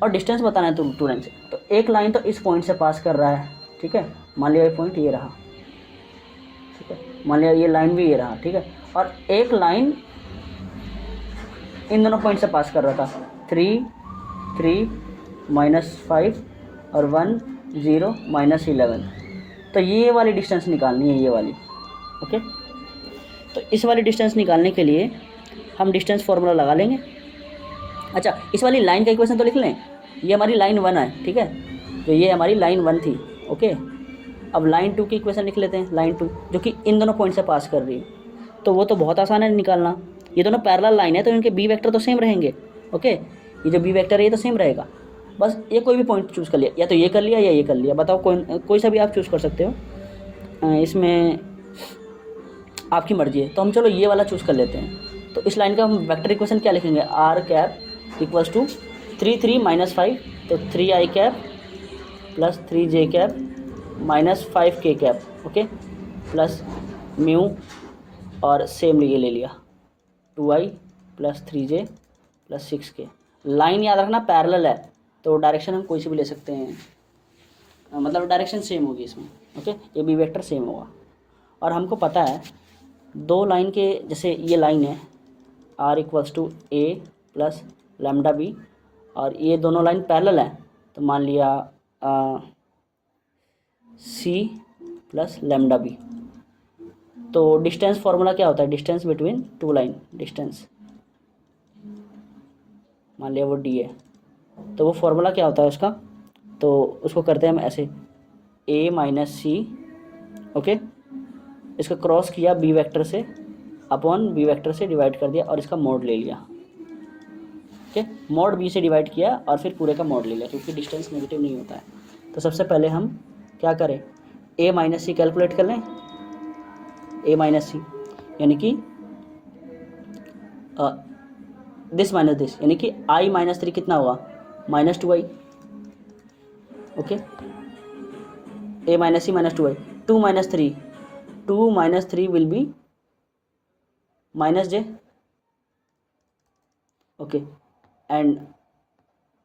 और डिस्टेंस बताना है टू लाइन से। तो एक लाइन तो इस पॉइंट से पास कर रहा है, ठीक है, मान लिया ये पॉइंट ये रहा, ठीक है, मान लिया ये लाइन भी ये रहा, ठीक है, और एक लाइन इन दोनों पॉइंट से पास कर रहा था, 3 3 -5 और 1 0 -11। तो ये वाली डिस्टेंस निकालनी है, ये वाली, ओके। तो इस वाली डिस्टेंस निकालने के लिए हम डिस्टेंस फार्मूला लगा लेंगे। अच्छा, इस वाली लाइन का इक्वेशन तो लिख लें, ये हमारी लाइन 1 है, ठीक है, तो ये हमारी लाइन 1 थी, ओके। अब लाइन 2 की इक्वेशन लिख लेते हैं, लाइन 2 जो कि इन दोनों पॉइंट से पास कर रही है, तो वो तो बहुत आसान है निकालना। ये दोनों पैरेलल लाइन है तो इनके बी वेक्टर तो सेम रहेंगे, ओके। ये जो बी वेक्टर है ये तो सेम रहेगा, बस ये कोई भी पॉइंट चूज़ कर लिया, या तो ये कर लिया या ये कर लिया, बताओ कोई सा भी आप चूज़ कर सकते हो, इसमें आपकी मर्जी है। तो हम चलो ये वाला चूज़ कर लेते हैं। तो इस लाइन का हम वेक्टर इक्वेशन क्या लिखेंगे, आर कैप इक्वल्स टू 3 3 -5, तो 3i cap plus 3j cap minus 5k cap, okay, plus mu, और सेम ये ले लिया 2i plus 3j plus 6k। Line याद रखना पैरेलल है, तो डायरेक्शन हम कोई से भी ले सकते हैं, मतलब डायरेक्शन सेम होगी इसमें, ओके, ये बी वेक्टर सेम होगा। और हमको पता है दो लाइन के, जैसे ये लाइन है r equals to a plus lambda b, और ये दोनों लाइन पैरेलल हैं, तो मान लिया c प्लस लैम्डा b। तो डिस्टेंस फार्मूला क्या होता है, distance between two line, distance मान लिया वो d है, तो वो फार्मूला क्या होता है उसका, तो उसको करते हैं हम ऐसे, a माइनस सी, ओके, इसका क्रॉस किया बी वेक्टर से, अपॉन बी वेक्टर से डिवाइड कर दिया, और इसका मोड ले लिया, ओके, मोड बी से डिवाइड किया और फिर पूरे का मोड ले लिया, क्योंकि डिस्टेंस नेगेटिव नहीं होता है। तो सबसे पहले हम क्या करें, a माइनस सी कैलकुलेट कर लें, a माइनस सी यानी कि दिस माइनस दिस, यानी कि i माइनस 3 कितना हुआ, -2i, okay, a minus C minus 2i, 2 minus 3, 2 minus 3 will be -j, okay, and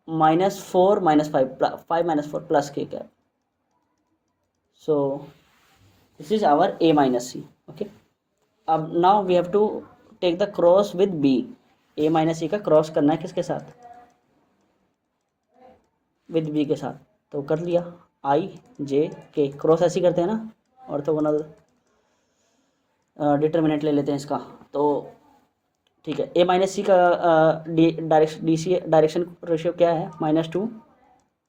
-4 -5 5 -4 plus k cap. So this is our a minus C, okay. अब now we have to take the cross with b, a minus C का क्रॉस करना है किसके साथ, विद b के साथ, तो कर लिया i j k, क्रॉस ऐसे करते हैं ना, और तो वरना डिटर्मिनेंट ले लेते हैं इसका, तो ठीक है। a माइनस सी का डायरेक्शन रेशियो क्या है, -2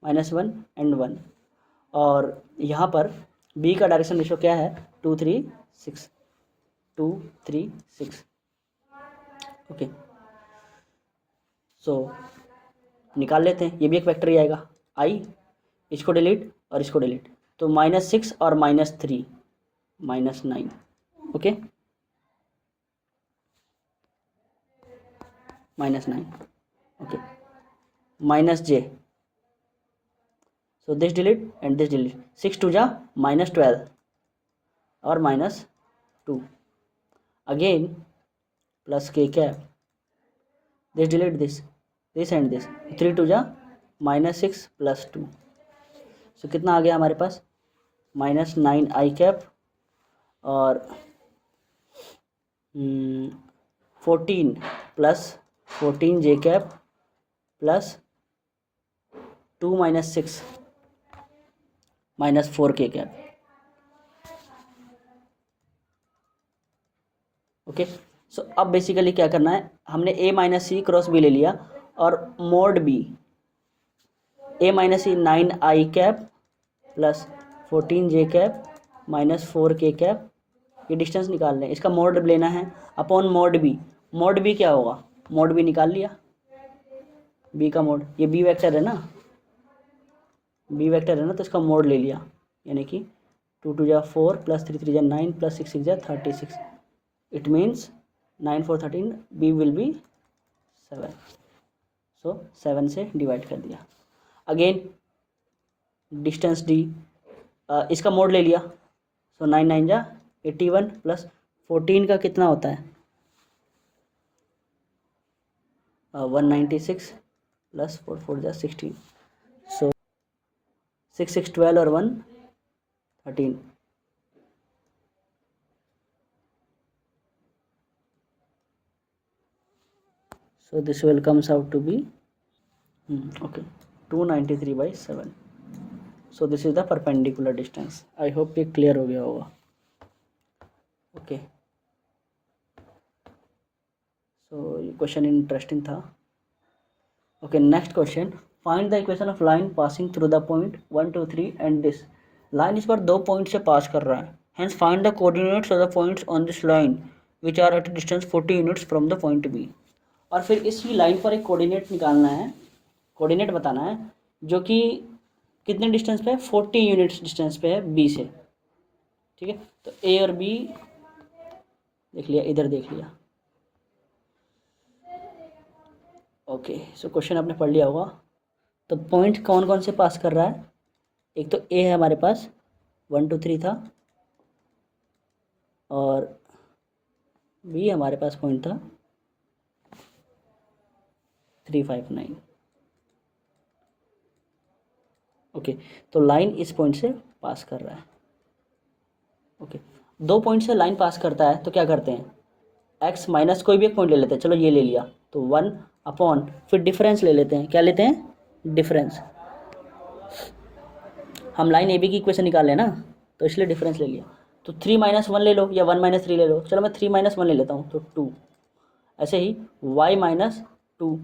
-1 एंड 1, और यहाँ पर b का डायरेक्शन रेशियो क्या है, 2 3 6 2 3 6, ओके। सो निकाल लेते हैं, ये भी एक वेक्टर ही आएगा, i, इसको डिलीट और इसको डिलीट, तो -6 और -3 -9, okay, -9, okay, -j, so this delete and this delete, 6 2 जा -12 और -2, again plus k cap, this delete this and this, 3 2 जा -6 plus 2, so कितना आ गया हमारे पास, -9i cap और 14 plus 14j cap plus 2 minus 6 minus 4 K cap. Okay, सो अब बेसिकली क्या करना है, हमने a minus C cross B ले लिया और mod B a minus C 9 I cap plus 14 J cap minus 4 K cap, ये डिस्टेंस निकाल लें, इसका मोड लेना है upon mode B. Mode B क्या होगा, मोड बी निकाल लिया, बी का मोड, ये बी वेक्टर है ना, बी वेक्टर है ना, तो इसका मोड ले लिया, यानी कि 2 2 जा 4 प्लस 3 3 जा 9 प्लस 6 6 जा 36। It means 9 4 13, B will be 7। So 7 से डिवाइड कर दिया। अगेन डिस्टेंस डी, इसका मोड ले लिया, सो 9 9 जा 81 प्लस 14 का कितना होता है 196 प्लस 4 4 जा 16, सो 6 6 12 और 1 13। So this will comes out to be okay 293/7. So this is the perpendicular distance. I hope ये clear हो गया होगा। Okay, so ये क्वेश्चन इंटरेस्टिंग था। Okay, next question, find the equation of line passing through the point 1 2 3 and this line इस पर 2 पॉइंट से पास कर रहा है, hence find the coordinates of the points on this line which are at a distance 40 units from the point B। और फिर इसी लाइन पर एक कोऑर्डिनेट निकालना है, कोऑर्डिनेट बताना है जो कि कितने डिस्टेंस पे है, 40 यूनिट्स डिस्टेंस पे है बी से। ठीक है, तो ए और बी देख लिया, इधर देख लिया। ओके, सो क्वेश्चन आपने पढ़ लिया होगा। तो पॉइंट कौन कौन से पास कर रहा है, एक तो ए है हमारे पास 1 2 3 था, और बी हमारे पास पॉइंट था 3 5 9। ओके, तो लाइन इस पॉइंट से पास कर रहा है। ओके, 2 पॉइंट से लाइन पास करता है तो क्या करते हैं, x माइनस कोई भी एक पॉइंट ले लेते हैं, चलो ये ले लिया, तो 1 अपॉन फिर डिफरेंस ले लेते हैं, क्या लेते हैं, डिफरेंस। हम लाइन ए बी की इक्वेशन निकाल लें ना, तो इसलिए डिफरेंस ले लिया। तो 3 माइनस 1 ले लो या 1 माइनस 3 ले लो, चलो मैं 3 माइनस 1 ले लेता हूँ, तो 2। ऐसे ही y माइनस 2,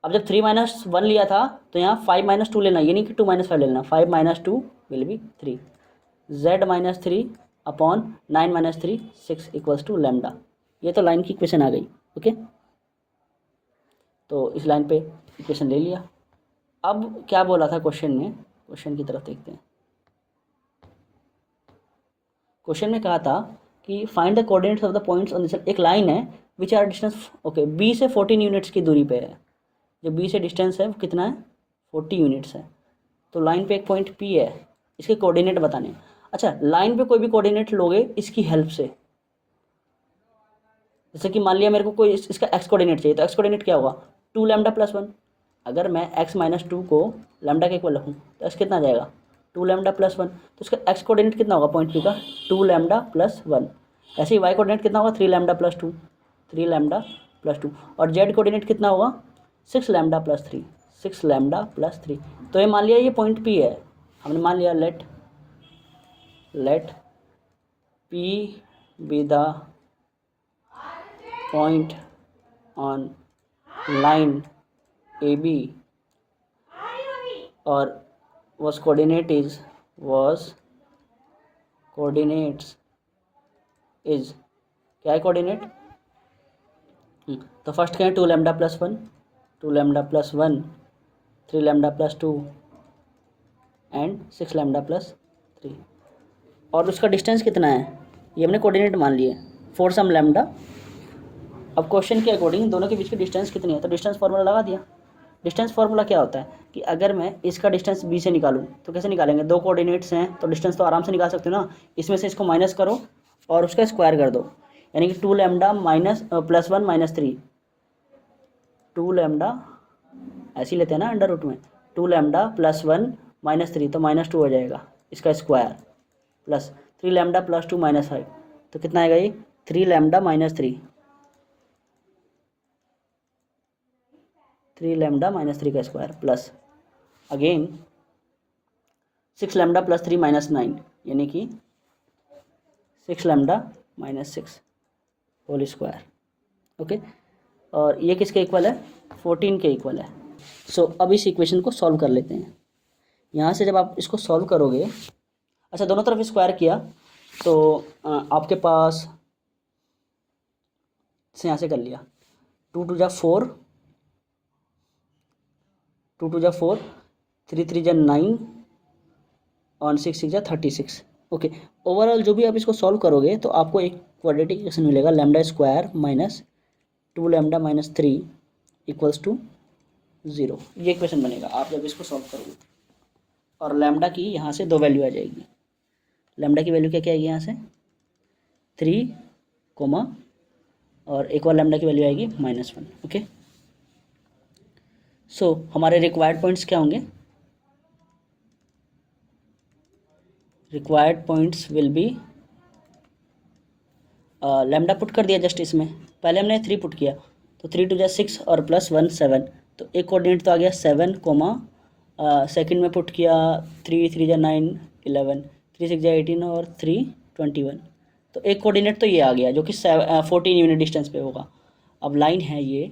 अब जब 3 माइनस 1 लिया था तो यहाँ 5 माइनस 2 लेना, ये नहीं कि 2 माइनस 5 लेना, 5 minus 2 will be 3, z minus 3 upon 9 minus 3 6 equals to lambda. ये तो लाइन की इक्वेशन आ गई। ओके, तो इस लाइन पे इक्वेशन ले लिया। अब क्या बोला था क्वेश्चन में, क्वेश्चन की तरफ देखते हैं। क्वेश्चन में कहा था कि find the coordinates of the points on this, एक लाइन है which are distance okay B से 14 यूनिट्स की दूरी पे है, जो बी से डिस्टेंस है वो कितना है 40 यूनिट्स है। तो लाइन पे एक पॉइंट पी है, इसके कोऑर्डिनेट बताने। अच्छा, लाइन पे कोई भी कोऑर्डिनेट लोगे इसकी हेल्प से, जैसे कि मान लिया मेरे को कोई इसका एक्स कोऑर्डिनेट चाहिए, तो एक्स कोऑर्डिनेट क्या होगा 2 लैम्डा प्लस 1। अगर मैं x माइनस 2 को लैम्डा के इक्वल रखूँ तो x कितना आ जाएगा 2 लैम्डा प्लस 1, तो इसका x कोऑर्डिनेट कितना होगा पॉइंट पी का 2 लैम्डा प्लस 1। ऐसे ही y कोऑर्डिनेट कितना होगा 3 लैम्डा प्लस 2, 3 लैम्डा प्लस 2, और z कोऑर्डिनेट कितना होगा 6 लैम्डा प्लस 3, 6 लैम्डा प्लस 3। तो ये मान लिया ये पॉइंट P है, हमने मान लिया let P be the point on line AB और was coordinates is क्या है कोऑर्डिनेट, तो फर्स्ट क्या है 2 lambda plus 1, 2 lambda plus 1, 3 lambda plus 2 and 6 lambda plus 3, और उसका डिस्टेंस कितना है ये हमने कोऑर्डिनेट मान लिए 4 सम लैम्डा। अब क्वेश्चन के अकॉर्डिंग दोनों के बीच की डिस्टेंस कितनी है, तो डिस्टेंस फार्मूला लगा दिया। डिस्टेंस फार्मूला क्या होता है कि अगर मैं इसका डिस्टेंस बी से निकालूं तो कैसे निकालेंगे, 2 कोऑर्डिनेट्स हैं तो डिस्टेंस तो आराम से निकाल सकते हो ना, इसमें से इसको माइनस करो और उसका स्क्वायर कर दो, यानी कि 2 lambda minus plus 1 minus 3, 2 lambda ऐसे ही लेते हैं ना अंडर रूट में, 2 लैम्डा प्लस 1 माइनस 3 तो माइनस 2 हो जाएगा, इसका square plus 3 lambda plus 2 minus 5, तो कितना आएगा ये 3 लैम्डा माइनस 3 लैम्डा माइनस 3 का square plus again 6 lambda plus 3 minus 9 यानी कि 6 lambda minus 6 whole square. Okay, और ये किसके इक्वल है? 14 के इक्वल है। सो अब इस इक्वेशन को सॉल्व कर लेते हैं। यहाँ से जब आप इसको सॉल्व करोगे, अच्छा दोनों तरफ स्क्वायर किया तो आपके पास से यहाँ से कर लिया 2 2 जा 4, 2 2 जा 4, 3 3 जा 9 और 6 6 जा 36। ओके, ओवरऑल जो भी आप इसको सॉल्व करोगे तो आपको एक क्वाड्रेटिक इक्वेशन मिलेगा, lambda square minus 2 lambda minus 3 equals to 0। ये इक्वेशन बनेगा आप जब इसको सॉल्व करोगे। और लैम्डा की यहाँ से 2 वैल्यू आ जाएगी। लैम्डा की वैल्यू क्या क्या आएगी यहाँ से? 3 कोमा और एक और लैम्डा की वैल्यू आएगी -1। ओके, सो हमारे रिक्वायर्ड पॉइंट्स क्या होंगे? Required points will be, lambda put कर दिया जस्ट इसमें, पहले हमने 3 पुट किया तो 3 2 जा 6 और +1 7, तो एक कोऑर्डिनेट तो आ गया 7 कोमा, सेकंड में पुट किया 3 3 जा 9 11, 3 6 जा 18 और 3 21, तो एक कोऑर्डिनेट तो ये आ गया जो कि 14 यूनिट डिस्टेंस पे होगा। अब लाइन है ये,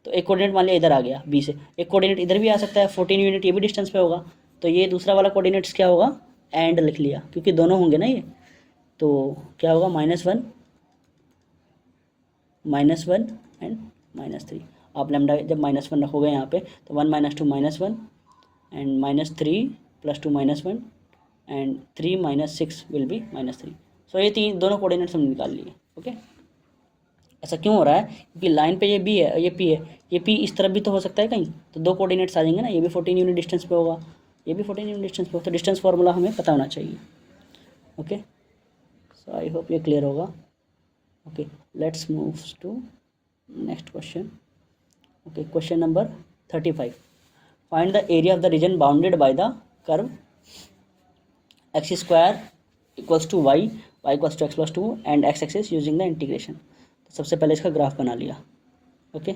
तो एक कोऑर्डिनेट मान लिया इधर आ गया बी से, एक कोऑर्डिनेट इधर भी आ सकता है 14 यूनिट, ये भी डिस्टेंस पे होगा, तो ये दूसरा वाला कोऑर्डिनेट्स क्या होगा? एंड लिख लिया क्योंकि दोनों होंगे ना ये, तो क्या होगा? -1 एंड -3। आप लैम्डा जब -1 रखोगे यहाँ पे तो 1 - 2 -1 एंड -3 + 2 -1 एंड 3 - 6 विल बी -3। सो ये दोनों कोऑर्डिनेट्स हम निकाल लिए। ओके, ऐसा क्यों हो रहा है? क्योंकि लाइन पे ये बी है, ये पी है, ये पी इस तरफ भी तो हो सकता है कहीं, तो 2 कोऑर्डिनेट्स आ जाएंगे ना, ये भी 14 यूनिट डिस्टेंस पे होगा, ये भी 14 यूनिट डिस्टेंस पे होगा, तो डिस्टेंस फार्मूला हमें पता होना चाहिए। ओके, सो आई होप ये क्लियर होगा। Okay, let's move to next question. Okay, question number 35, find the area of the region bounded by the curve x² = y, y = x + 2 and x axis using the integration. तो सबसे पहले इसका ग्राफ बना लिया। ओके,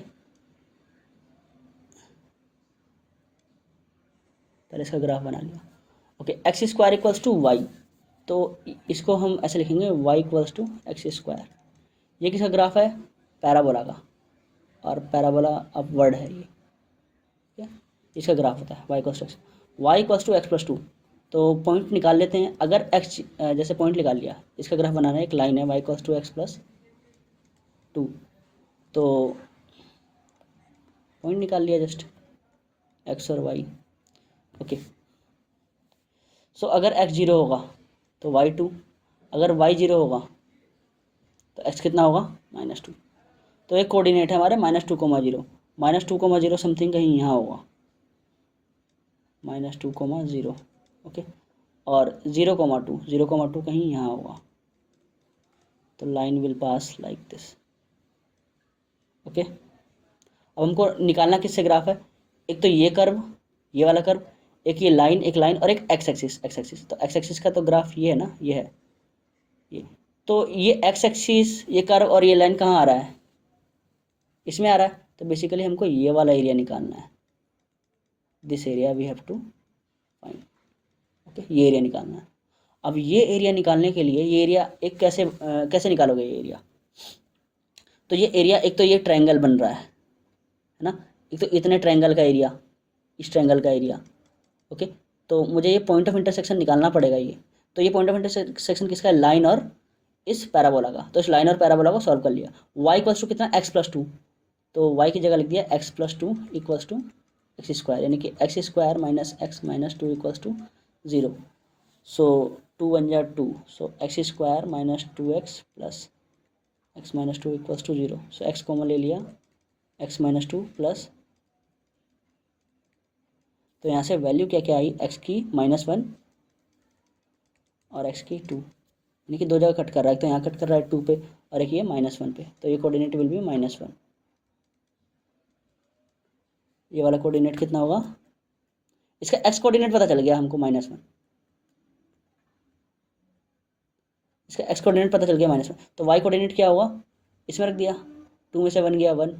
पहले इसका ग्राफ बना लिया। ओके, x² = y, तो इसको हम ऐसे लिखेंगे y = x²। ये किसका ग्राफ है? पैराबोला का, और पैराबोला अपवर्ड है ये, ठीक है, इसका ग्राफ होता है y = x, y = x + 2। तो पॉइंट निकाल लेते हैं। अगर x जैसे पॉइंट निकाल लिया, इसका ग्राफ बनाना है, एक लाइन है y = x + 2, तो पॉइंट निकाल लिया जस्ट x और y। ओके, सो अगर x 0 होगा तो y 2, अगर y 0 होगा तो x कितना होगा? -2। तो एक कोऑर्डिनेट है हमारे -2, -0, -2, समथिंग कहीं यहाँ होगा, -2, 0। ओके, और 0, 2, 0, 2 कहीं यहाँ होगा, तो line will pass like this. Okay, अब हमको निकालना किससे ग्राफ है? एक तो ये कर्व, ये वाला कर्व, एक ये लाइन, एक लाइन, और एक x एक्सिस। तो x एक्सिस का तो ग्राफ ये है ना, ये है ये, तो ये x एक्सिस, ये कर्व और ये लाइन कहाँ आ रहा है? इसमें आ रहा है, तो बेसिकली हमको ये वाला एरिया निकालना है, this area we have to find. Okay, ये एरिया निकालना है। अब ये एरिया निकालने के लिए, ये एरिया एक कैसे निकालोगे ये एरिया? तो ये एरिया, एक तो ये ट्रायंगल बन रहा है ना, एक तो इतने ट्रायंगल का एरिया, इस ट्रायंगल का एरिया। ओके, तो मुझे ये पॉइंट ऑफ इंटरसेक्शन निकालना पड़ेगा ये, तो ये पॉइंट ऑफ इंटरसेक्शन किसका है? लाइन और इस पैराबोला का। तो इस लाइन और पैराबोला को सॉल्व कर लिया। y = कितना? x + 2, तो y की जगह लिख दिया x + 2 = x², यानी कि x² - x - 2 = 0। सो 2 1 जा 2, सो x² - 2x + x - 2 = 0। सो x कॉमन ले लिया, x - 2 प्लस, तो यहाँ से वैल्यू क्या क्या आई? x की -1 और x की 2, यानी कि 2 जगह कट कर रहा है, तो यहाँ कट कर रहा है 2 पे और एक ये -1 पे, तो ये कोऑर्डिनेट विल बी -1। ये वाला कोऑर्डिनेट कितना होगा? इसका x कोऑर्डिनेट पता चल गया हमको, -1। इसका x कोऑर्डिनेट पता चल गया -1, तो y कोऑर्डिनेट क्या होगा? इसमें रख दिया, 2 में से 1 गया 1,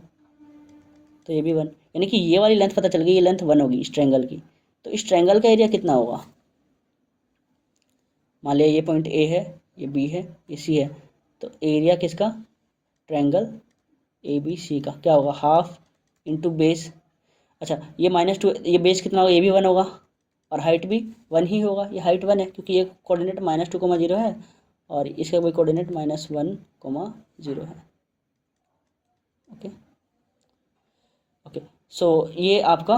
तो ये भी 1, यानी कि ये वाली लेंथ पता चल गई, ये लेंथ 1 होगी इस ट्रायंगल की। तो इस ट्रायंगल का एरिया कितना होगा? मान लिया ये पॉइंट ए है, ये बी है, ये सी है, तो एरिया किसका? ट्रायंगल ए बी सी का क्या होगा? Half into base. अच्छा ये -2, ये बेस कितना होगा? ये भी 1 होगा और हाइट भी 1 ही होगा। ये हाइट 1 है क्योंकि ये कोऑर्डिनेट -2, 0 है और इसका भी कोऑर्डिनेट -1, 0 है। ओके ओके, सो ये आपका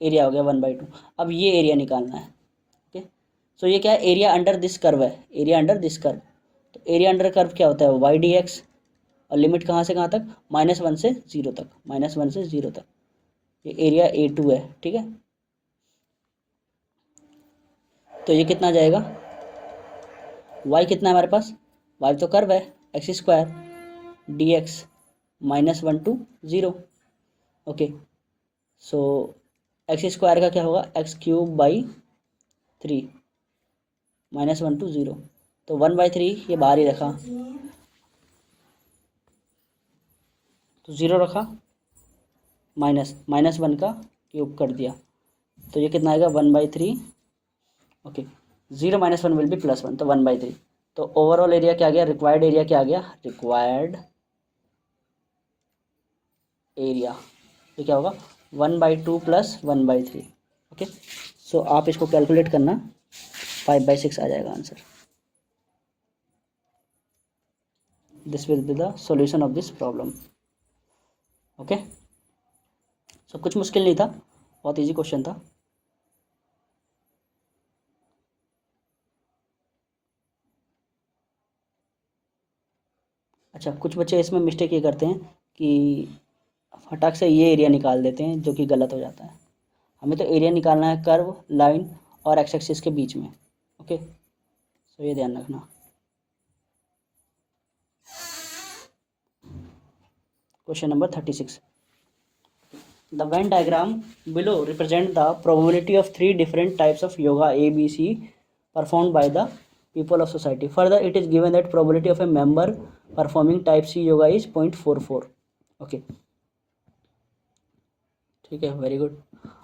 एरिया हो गया 1/2। अब ये एरिया निकालना है। ओके, सो ये क्या है? एरिया अंडर दिस कर्व है, एरिया अंडर दिस कर्व। तो एरिया अंडर कर्व क्या होता है? वाई डी एक्स, और लिमिट कहाँ से कहाँ तक? -1 से 0 तक, -1 से 0 तक। ये एरिया A2 है, ठीक है। तो ये कितना जाएगा? y कितना है हमारे पास? y तो कर्व है, x² dx -1 to 0। Okay, so x² का क्या होगा? x³/3 -1 to 0। तो 1/3 ये बाहर ही रखा, तो 0 रखा, -1 का क्यूब कर दिया, तो ये कितना आएगा? 1/3। ओके, 0 - 1 विल बी +1, तो 1/3। तो ओवरऑल एरिया क्या आ गया? रिक्वायर्ड एरिया क्या आ गया? रिक्वायर्ड एरिया ये क्या होगा? 1/2 + 1/3। ओके, सो आप इसको कैलकुलेट करना, 5/6 आ जाएगा answer. This will be the solution of this problem. Okay, so कुछ मुश्किल नहीं था, बहुत इजी क्वेश्चन था। अच्छा, कुछ बच्चे इसमें मिस्टेक ये करते हैं कि फटाक से ये एरिया निकाल देते हैं, जो कि गलत हो जाता है। हमें तो एरिया निकालना है कर्व, लाइन और एक्स एक्सिस के बीच में। ओके, सो ये ध्यान रखना। Question number 36। The Venn diagram below represent the probability of 3 different types of yoga A, B, C performed by the people of society. Further, it is given that probability of a member performing type C yoga is 0.44. Okay, ठीक है, very good.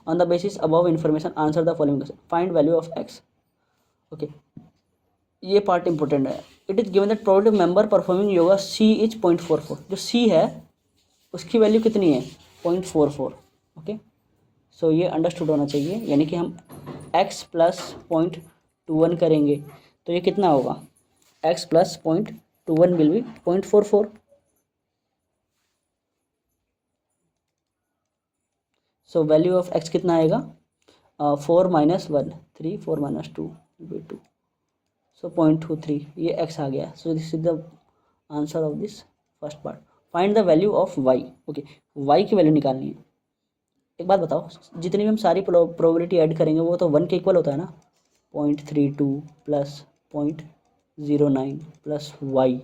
On the basis above information, answer the following question. Find value of x. Okay, ये पार्ट इंपॉर्टेंट है। It is given that probability member performing yoga C is 0.44। जो सी है उसकी वैल्यू कितनी है? 0.44। ओके, सो ये अंडरस्टूड होना चाहिए, यानी कि हम x + 0.21 करेंगे तो ये कितना होगा? x + 0.21 will be 0.44। So value of x कितना आएगा? 4 - 1 3, 4 - 2 विल बी 2, सो 0.23 ये x आ गया। सो this is the answer of this first part. Find the value of y। Okay, y की वैल्यू निकालनी है। एक बात बताओ, जितनी भी हम सारी प्रोबेबिलिटी ऐड करेंगे वो तो 1 के इक्वल होता है ना? 0.32 + 0.09 + y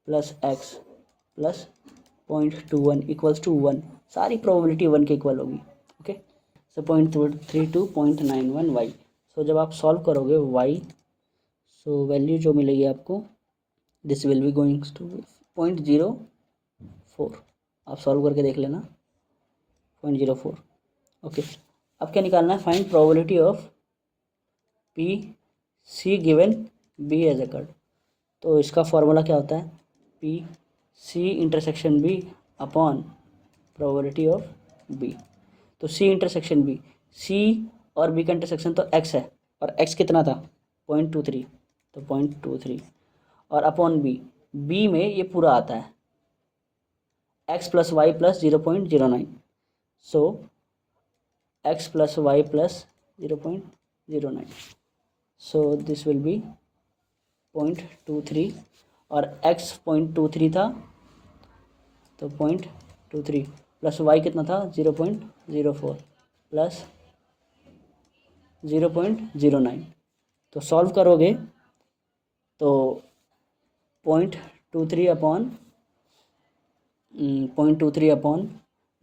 + x + 0.21 = 1, सारी प्रोबेबिलिटी 1 के इक्वल होगी। ओके, सो 0.32 0.91 y। सो जब आप सॉल्व करोगे y, सो वैल्यू जो मिलेगी आपको, this will be going to 0.04। आप सॉल्व करके देख लेना, 0.04। ओके, अब क्या निकालना है? Find probability of P C given B as a curve. तो इसका फॉर्मूला क्या होता है? P C intersection B upon probability of B. तो सी इंटरसेक्शन बी, सी और बी का इंटरसेक्शन तो एक्स है, और एक्स कितना था? 0.23, तो 0.23 और अपॉन बी, बी में ये पूरा आता है x + y + 0.09। So x + y + 0.09, so this will B 0.23 और x 0.23 था, तो 0.23 प्लस y कितना था? 0.04 प्लस 0.09। तो सॉल्व करोगे तो 0.23 upon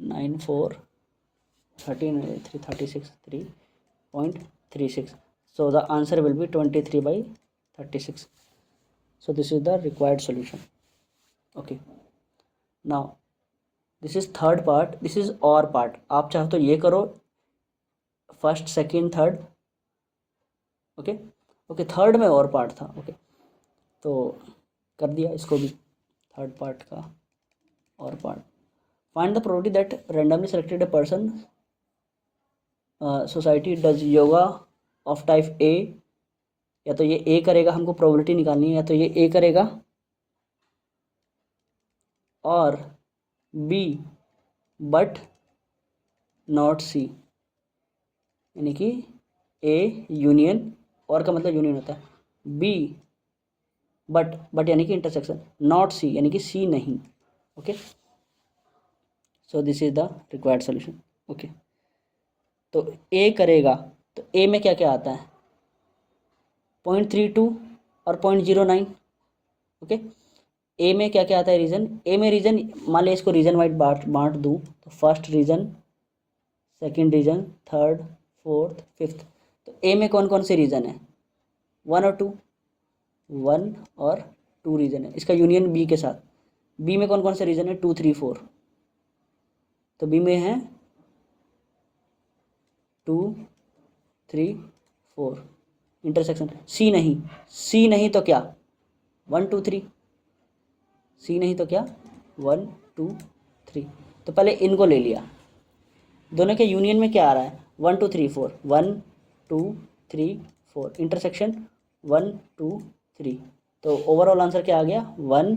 9 4 13 36 3.36। So the answer will be 23/36. So this is the required solution. Okay, now this is third part, this is OR part. आप चाहो तो ये करो first second third, okay okay, third में और पार्ट था, ओके, तो कर दिया इसको भी, थर्ड पार्ट का और part. Find the probability that randomly selected a person society does yoga of type A, या तो ये ए करेगा, हमको प्रोबेबिलिटी निकालनी है, या तो ये ए करेगा, और बी बट नॉट सी, यानी कि ए यूनियन, और का मतलब यूनियन होता है, बी बट यानी कि इंटरसेक्शन, नॉट सी यानी कि सी नहीं, okay. So this is the required solution, okay. तो ए करेगा, तो ए में क्या क्या आता है, 0.32 और 0.09, ओके। ए में क्या क्या आता है रीजन, ए में रीजन मान लिया इसको रीजन वाइज बांट दूँ, तो first region, second region, third, fourth, fifth. तो ए में कौन कौन से रीजन है, 1 और 2, 1 और 2 रीजन है, इसका यूनियन बी के साथ। बी में कौन कौन से रीजन है, 2, 3, 4, तो बी में है 2, 3, 4, इंटरसेक्शन। सी नहीं, सी नहीं तो क्या, 1, 2, 3, सी नहीं तो क्या, 1, 2, 3। तो पहले इनको ले लिया, दोनों के यूनियन में क्या आ रहा है, 1, 2, 3, 4, 1, 2, 3, 4, इंटरसेक्शन 1, 2, 3। तो ओवरऑल आंसर क्या आ गया, 1,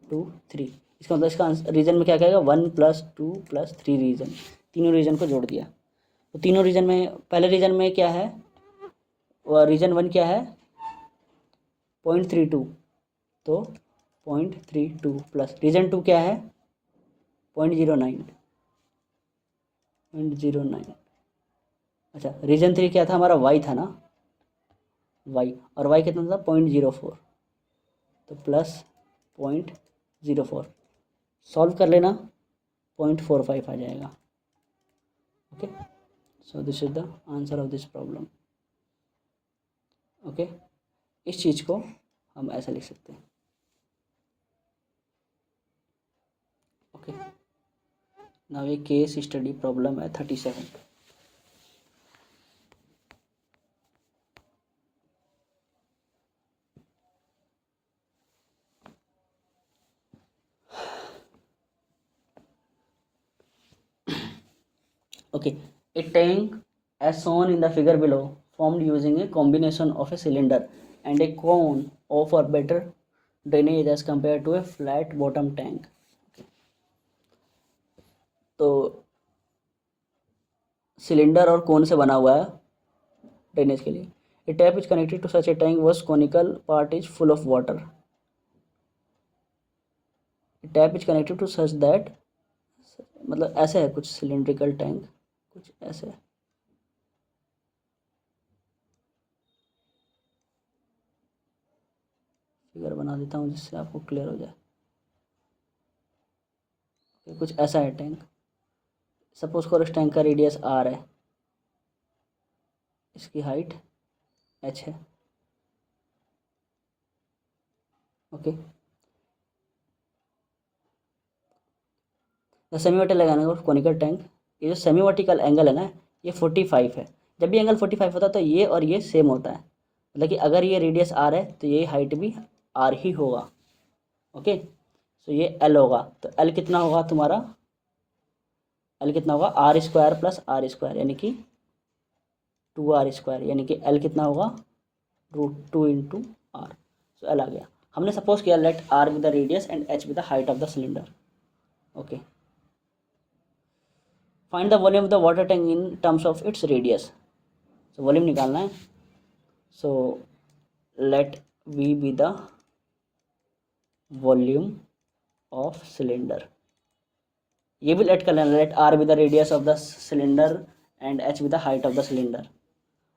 2, 3। इसका मतलब इसका रीजन में क्या कहेगा, 1 + 2 + 3 रीजन, तीनों रीजन को जोड़ दिया। तो तीनों रीजन में, पहले रीजन में क्या है, रीजन 1 क्या है, 0.32, तो 0.32 प्लस रीजन 2 क्या है, 0.09, 0.09। अच्छा, रीजन 3 क्या था हमारा, वाई था ना, वाई, और वाई कितना था, 0.04, तो प्लस 0.04, सॉल्व कर लेना, 0.45 आ जाएगा, okay. So this is the answer of this problem, okay. इस चीज़ को हम ऐसा लिख सकते हैं, ओके। नाउ ये केस स्टडी प्रॉब्लम है 37। Okay, a tank as shown in the figure below formed using a combination of a cylinder and a cone offer better drainage as compared to a flat bottom tank. तो सिलेंडर और कोन से बना हुआ है ड्रेनेज के लिए। A tap is connected to such a tank whose conical part is full of water. A tap is connected to such that, मतलब ऐसे है कुछ सिलेंड्रिकल टैंक, कुछ ऐसे है, फिगर बना देता हूँ जिससे आपको क्लियर हो जाए। कुछ ऐसा है टैंक, सपोज करो इस टैंक का रेडियस r है, इसकी हाइट h है, ओके। सेमी वर्टिकल लगाने का कोनिकल टैंक, ये जो सेमी वर्टिकल एंगल है ना, ये 45 है। जब भी एंगल 45 होता है तो ये और ये सेम होता है, मतलब कि अगर ये रेडियस r है तो ये हाइट भी r ही होगा, ओके। सो ये l होगा, तो l कितना होगा तुम्हारा, l कितना होगा, r² + r², यानी कि 2r², यानी कि l कितना होगा, √2 × r। सो l आ गया। हमने सपोज किया let r with the radius and h with the height of the cylinder, okay. Find the volume of the water tank in terms of its radius, so volume निकालना है। So let v be the volume of cylinder, ये भी लेट कर लेना, let r with the radius of the cylinder and h with the height of the cylinder.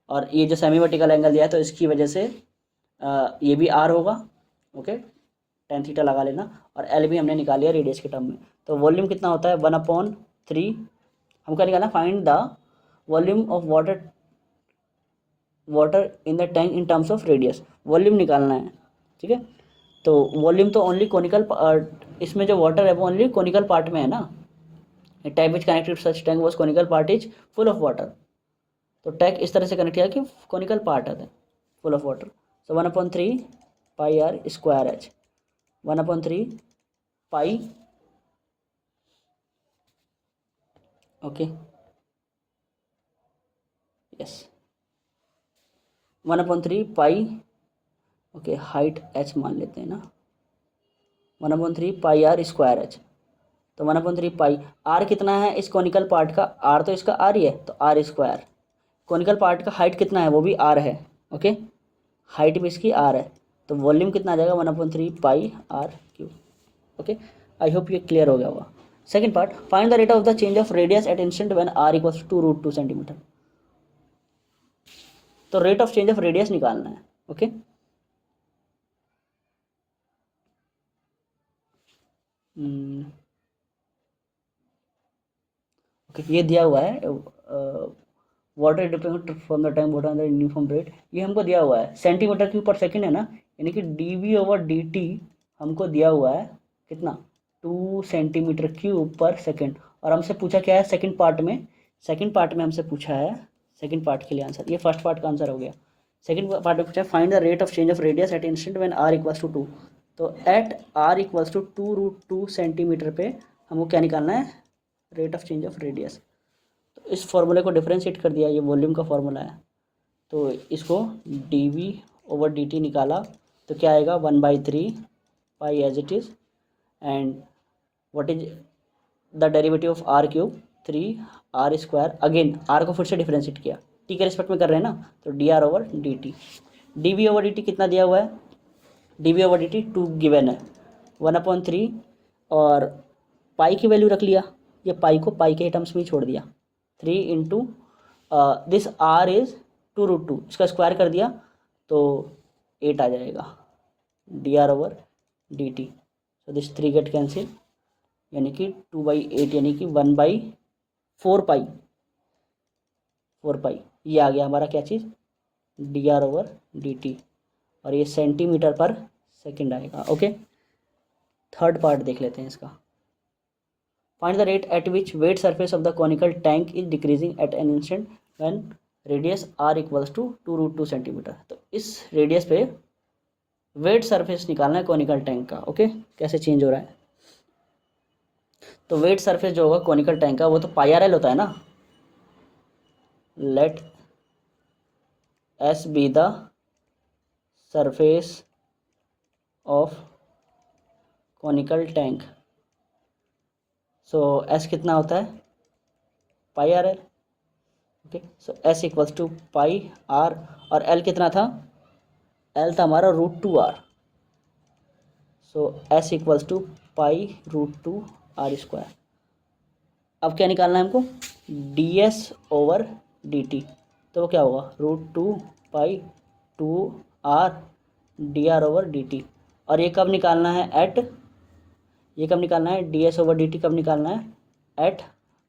और ये जो सेमी वर्टिकल एंगल दिया है तो इसकी वजह से ये भी r होगा, ओके, tan थीटा लगा लेना, और l भी हमने निकाल लिया रेडियस के टर्म में। तो वॉल्यूम कितना होता है, 1/3, हमको निकालना, find the volume of water in the tank in terms of radius, volume निकालना है, ठीक है। तो वॉल्यूम तो ओनली कोनिकल, इसमें जो वाटर है वो ओनली कोनिकल पार्ट में है ना, tap which connected such tank was conical part is full of water, तो टैक इस तरह से कनेक्ट किया कि कॉनिकल पार्ट आता है full of water. So 1/3 pi R square H, 1/3 pi, okay yes, 1/3 pi, okay height H मान लेते हैं ना, 1/3 पाई आर स्क्वायर एच। तो 1/3 पाई, आर कितना है इस कॉनिकल पार्ट का, आर तो इसका आर ही है, तो आर स्क्वायर। कॉनिकल पार्ट का हाइट कितना है, वो भी आर है, ओके हाइट भी इसकी आर है, तो वॉल्यूम कितना आ जाएगा 1/3 pi r cube, okay. I hope ये क्लियर हो गया होगा। Second part, find the rate of the change of radius at instant when r equals to √2 centimetre. तो rate of change of radius निकालना है, ओके ओके ये दिया हुआ है water depend from the time water the uniform rate, ये हमको दिया हुआ है सेंटीमीटर क्यूब पर सेकंड है ना, यानी कि dV/dt हमको दिया हुआ है कितना 2 सेंटीमीटर क्यूब पर सेकंड। और हमसे पूछा क्या है सेकंड पार्ट में, सेकंड पार्ट में हमसे पूछा है, सेकंड पार्ट के लिए आंसर, ये फर्स्ट पार्ट का आंसर हो गया। सेकंड पार्ट में पूछा है find the rate of change of radius at instant when r equals to 2। तो at r equals to 2√2 centimetre पे हमको क्या निकालना है, rate of change of radius. तो इस फॉर्मूले को डिफरेंशिएट कर दिया, ये वॉल्यूम का फॉर्मूला है, तो इसको dV/dt निकाला तो क्या आएगा 1/3 pi as it is, and what is the derivative of r cube 3r square, again r को फिर से डिफरेंशिएट किया, t के रिस्पेक्ट में कर रहे हैं ना, तो dr/dt। dV/dt कितना दिया हुआ है, dV/dt 2 गिवन है, 1/3 और पाई की वैल्यू रख लिया, ये पाई को पाई के टर्म्स में ही छोड़ दिया, 3 इंटू दिस r इज़ 2√2, इसका स्क्वायर कर दिया तो 8 आ जाएगा dr/dt। So this 3 get cancel, यानी कि 2/8 यानी कि 1/4 पाई, 4 पाई ये आ गया हमारा क्या चीज़ dr/dt, और ये सेंटीमीटर पर सेकंड आएगा, ओके। थर्ड पार्ट देख लेते हैं इसका। Find the rate at which wet surface of the conical tank is decreasing at an instant when radius r equals to 2√2 centimetre. तो इस रेडियस पे वेट सरफेस निकालना है कॉनिकल टैंक का, ओके कैसे चेंज हो रहा है। तो वेट सरफेस जो होगा कॉनिकल टैंक का वो तो पाई आर एल होता है ना, let S be the surface of conical tank. So S कितना होता है pi R L, okay. So S equals to pi R, और एल कितना था, एल था हमारा √2r, so S equals to pi √2r square. अब क्या निकालना है हमको ds/dt, तो क्या होगा √2 पाई 2r dr/dt। और ये कब निकालना है एट, ये कब निकालना है ds/dt कब निकालना है at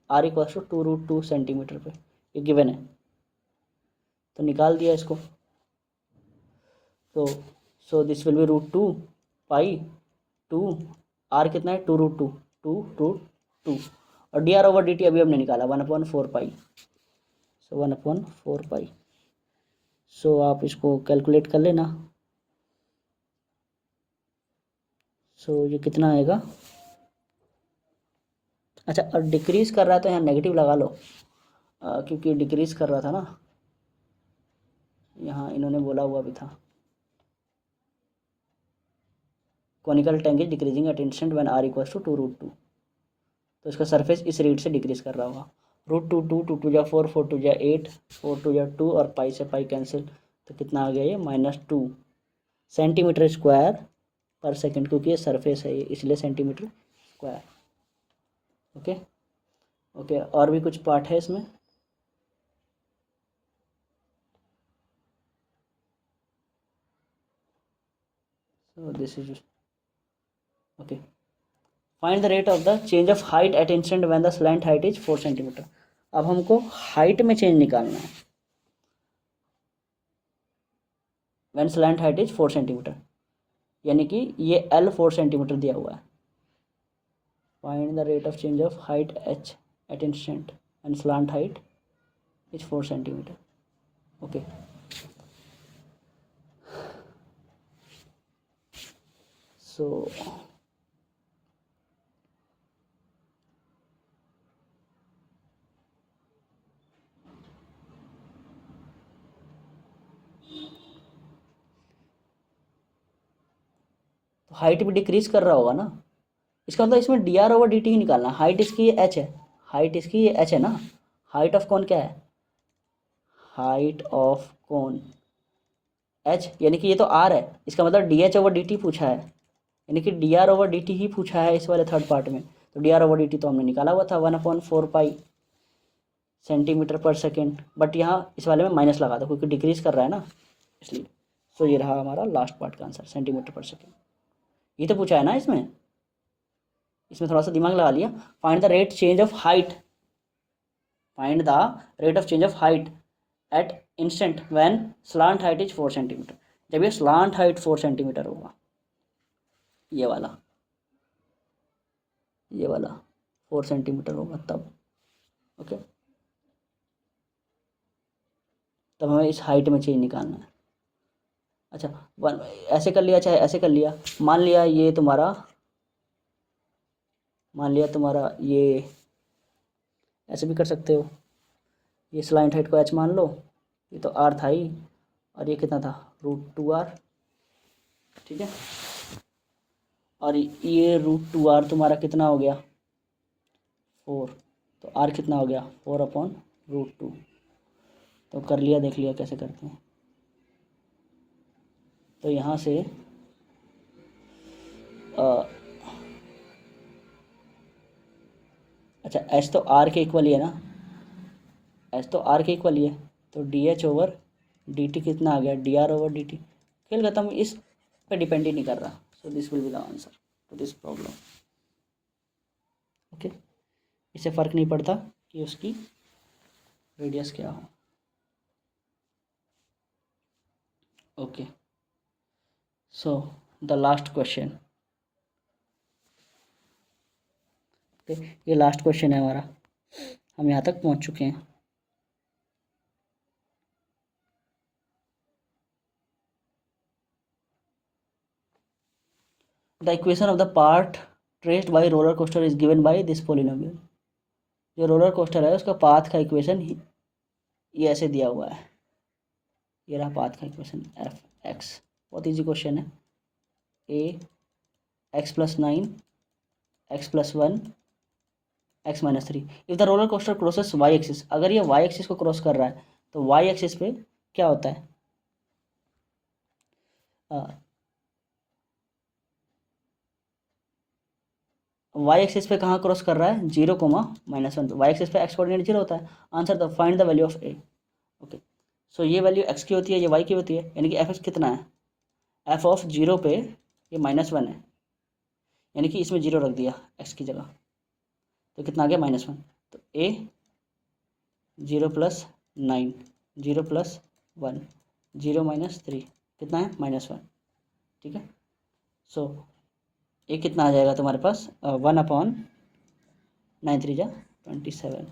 r equals to 2√2 centimetre पे, ये गिवन है तो निकाल दिया इसको। तो so this will be √2 pi 2, r कितना है 2√2 और dr/dt अभी हमने निकाला 1/4 पाई, सो 1/4 पाई। सो आप इसको कैलकुलेट कर लेना, सो ये कितना आएगा। अच्छा और डिक्रीज़ कर रहा है तो यहाँ नेगेटिव लगा लो, क्योंकि डिक्रीज़ कर रहा था ना, यहाँ इन्होंने बोला हुआ भी था conical tank is decreasing at instant when r equals to 2√2, तो इसका सरफेस इस रेट से डिक्रीज कर रहा होगा। √2 2 2 2 जा 4 4 2 जा 8 4 2 जा 2 और पाई से पाई कैंसिल, तो कितना आ गया ये -2 सेंटीमीटर स्क्वायर पर सेकंड, क्योंकि ये सरफेस है ये इसलिए सेंटीमीटर स्क्वायर, ओके ओके। और भी कुछ पार्ट है इसमें, so this is okay. Find the rate of the change of height at instant when the slant height is 4 centimetre. अब हमको हाइट में चेंज निकालना है when slant height is 4 centimetre, यानी कि ये L 4 सेंटीमीटर दिया हुआ है। Find the rate of change of height h at instant when slant height is 4 centimetre. Okay, so height भी डिक्रीज कर रहा होगा ना, इसका मतलब इसमें D R over D T ही निकालना। हाइट इसकी ये एच है, हाइट इसकी ये एच है ना। हाइट ऑफ कौन क्या है, हाइट ऑफ कौन एच, यानी कि ये तो आर है, इसका मतलब D H over D T पूछा है, यानी कि D R over D T ही पूछा है इस वाले थर्ड पार्ट में। तो D R over D T तो हमने निकाला हुआ था 1/4 pi centimetre per second, but यहाँ इस वाले में माइनस लगा दो क्योंकि डिक्रीज कर रहा है ना, इसलिए। सो ये रहा हमारा लास्ट पार्ट का आंसर, सेंटीमीटर पर सेकेंड। ये तो पूछा है ना इसमें, इसमें थोड़ा सा दिमाग लगा लिया। Find the rate change of height, find the rate of change of height at instant when slant height is 4 centimetre. जब ये स्लांट हाइट 4 सेंटीमीटर होगा, ये वाला 4 सेंटीमीटर होगा तब। ओके, तब हमें इस हाइट में चेंज निकालना है। अच्छा, वन ऐसे कर लिया चाहे ऐसे कर लिया, मान लिया तुम्हारा ये ऐसे भी कर सकते हो। ये स्लाइंट हाइट को एच मान लो, ये तो आर था ही, और ये कितना था √2r, ठीक है। और ये √2r तुम्हारा कितना हो गया 4, तो r कितना हो गया 4/√2। तो कर लिया, देख लिया कैसे करते हैं। तो यहाँ से अच्छा एच तो आर के इक्वल ही है ना, एच तो आर के इक्वल ही है, तो D H over D T कितना आ गया D R over D T. खेल खत्म, इस पे डिपेंड ही नहीं कर रहा। So this will be the answer to this problem. Okay, इससे फ़र्क नहीं पड़ता कि उसकी रेडियस क्या हो। Okay, so the last question, ये लास्ट क्वेश्चन है हमारा, हम यहाँ तक पहुँच चुके हैं। The equation of the path traced by roller coaster is given by this polynomial. जो रोलर कोस्टर है उसका पाथ का इक्वेशन ये ऐसे दिया हुआ है, ये रहा पाथ का इक्वेशन एफ एक्स। बहुत ईजी क्वेश्चन है। A X plus 9 X plus 1 X minus 3। If the roller coaster crosses Y axis, अगर ये वाई एक्सिस को क्रॉस कर रहा है तो वाई एक्सिस पे क्या होता है, वाई एक्सिस पे कहाँ क्रॉस कर रहा है 0,-1 पे। वाई एक्सिस पे एक्स कोऑर्डिनेट 0 होता है। Answer the find the value of A. Okay, so ये वैल्यू एक्स की होती है, ये वाई की होती है, यानी कि एफ एक्स कितना है, एफ ऑफ 0 पे ये -1 है, यानी कि इसमें 0 रख दिया एक्स की जगह, तो कितना आ गया -1। तो ए 0 + 9 0 + 1 0 - 3 कितना है -1, ठीक है। सो ये कितना आ जाएगा तुम्हारे पास 1/9 3 × 27,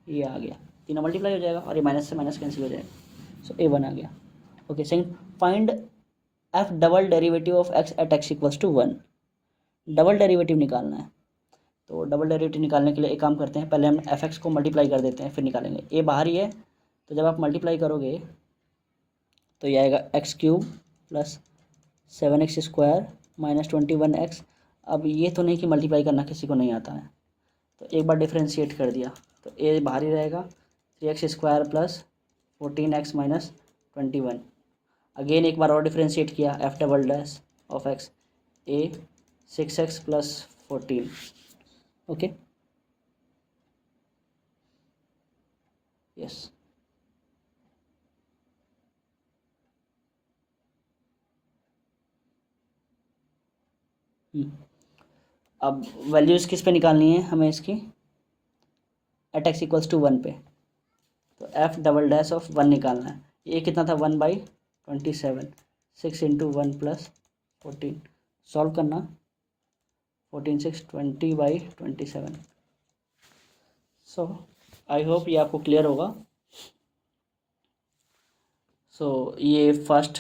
ये आ गया, तीनों मल्टीप्लाई हो जाएगा और ये माइनस से माइनस कैंसिल हो जाएगा। सो A1 आ गया। Okay, second, find f double derivative of x at x = 1। Double derivative निकालना है, तो डबल डेरिवेटिव निकालने के लिए एक काम करते हैं, पहले हम f(x) को मल्टीप्लाई कर देते हैं फिर निकालेंगे। a बाहर ही है, तो जब आप मल्टीप्लाई करोगे तो ये आएगा x³ + 7x² - 21x। अब ये तो नहीं कि मल्टीप्लाई करना किसी को नहीं आता है, तो एक बार डिफ्रेंशिएट कर दिया तो a बाहर ही रहेगा, 3x² + 14x - 21। अगेन एक बार और डिफ्रेंशिएट किया, f double dash of x, a 6x + 14। Okay, yes. अब वैल्यूज़ किस पे निकालनी है हमें इसकी, एट x = 1 पे, तो f डबल डैश ऑफ 1 निकालना है। ये कितना था 1/27, 6 × 1 + 14, सॉल्व करना, 14 6 20/27। सो आई होप ये आपको क्लियर होगा। सो ये फर्स्ट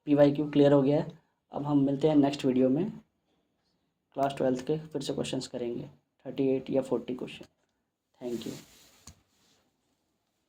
PYQ क्लियर हो गया है। अब हम मिलते हैं नेक्स्ट वीडियो में, क्लास 12th के फिर से क्वेश्चंस करेंगे 38 या 40 क्वेश्चन। Thank you.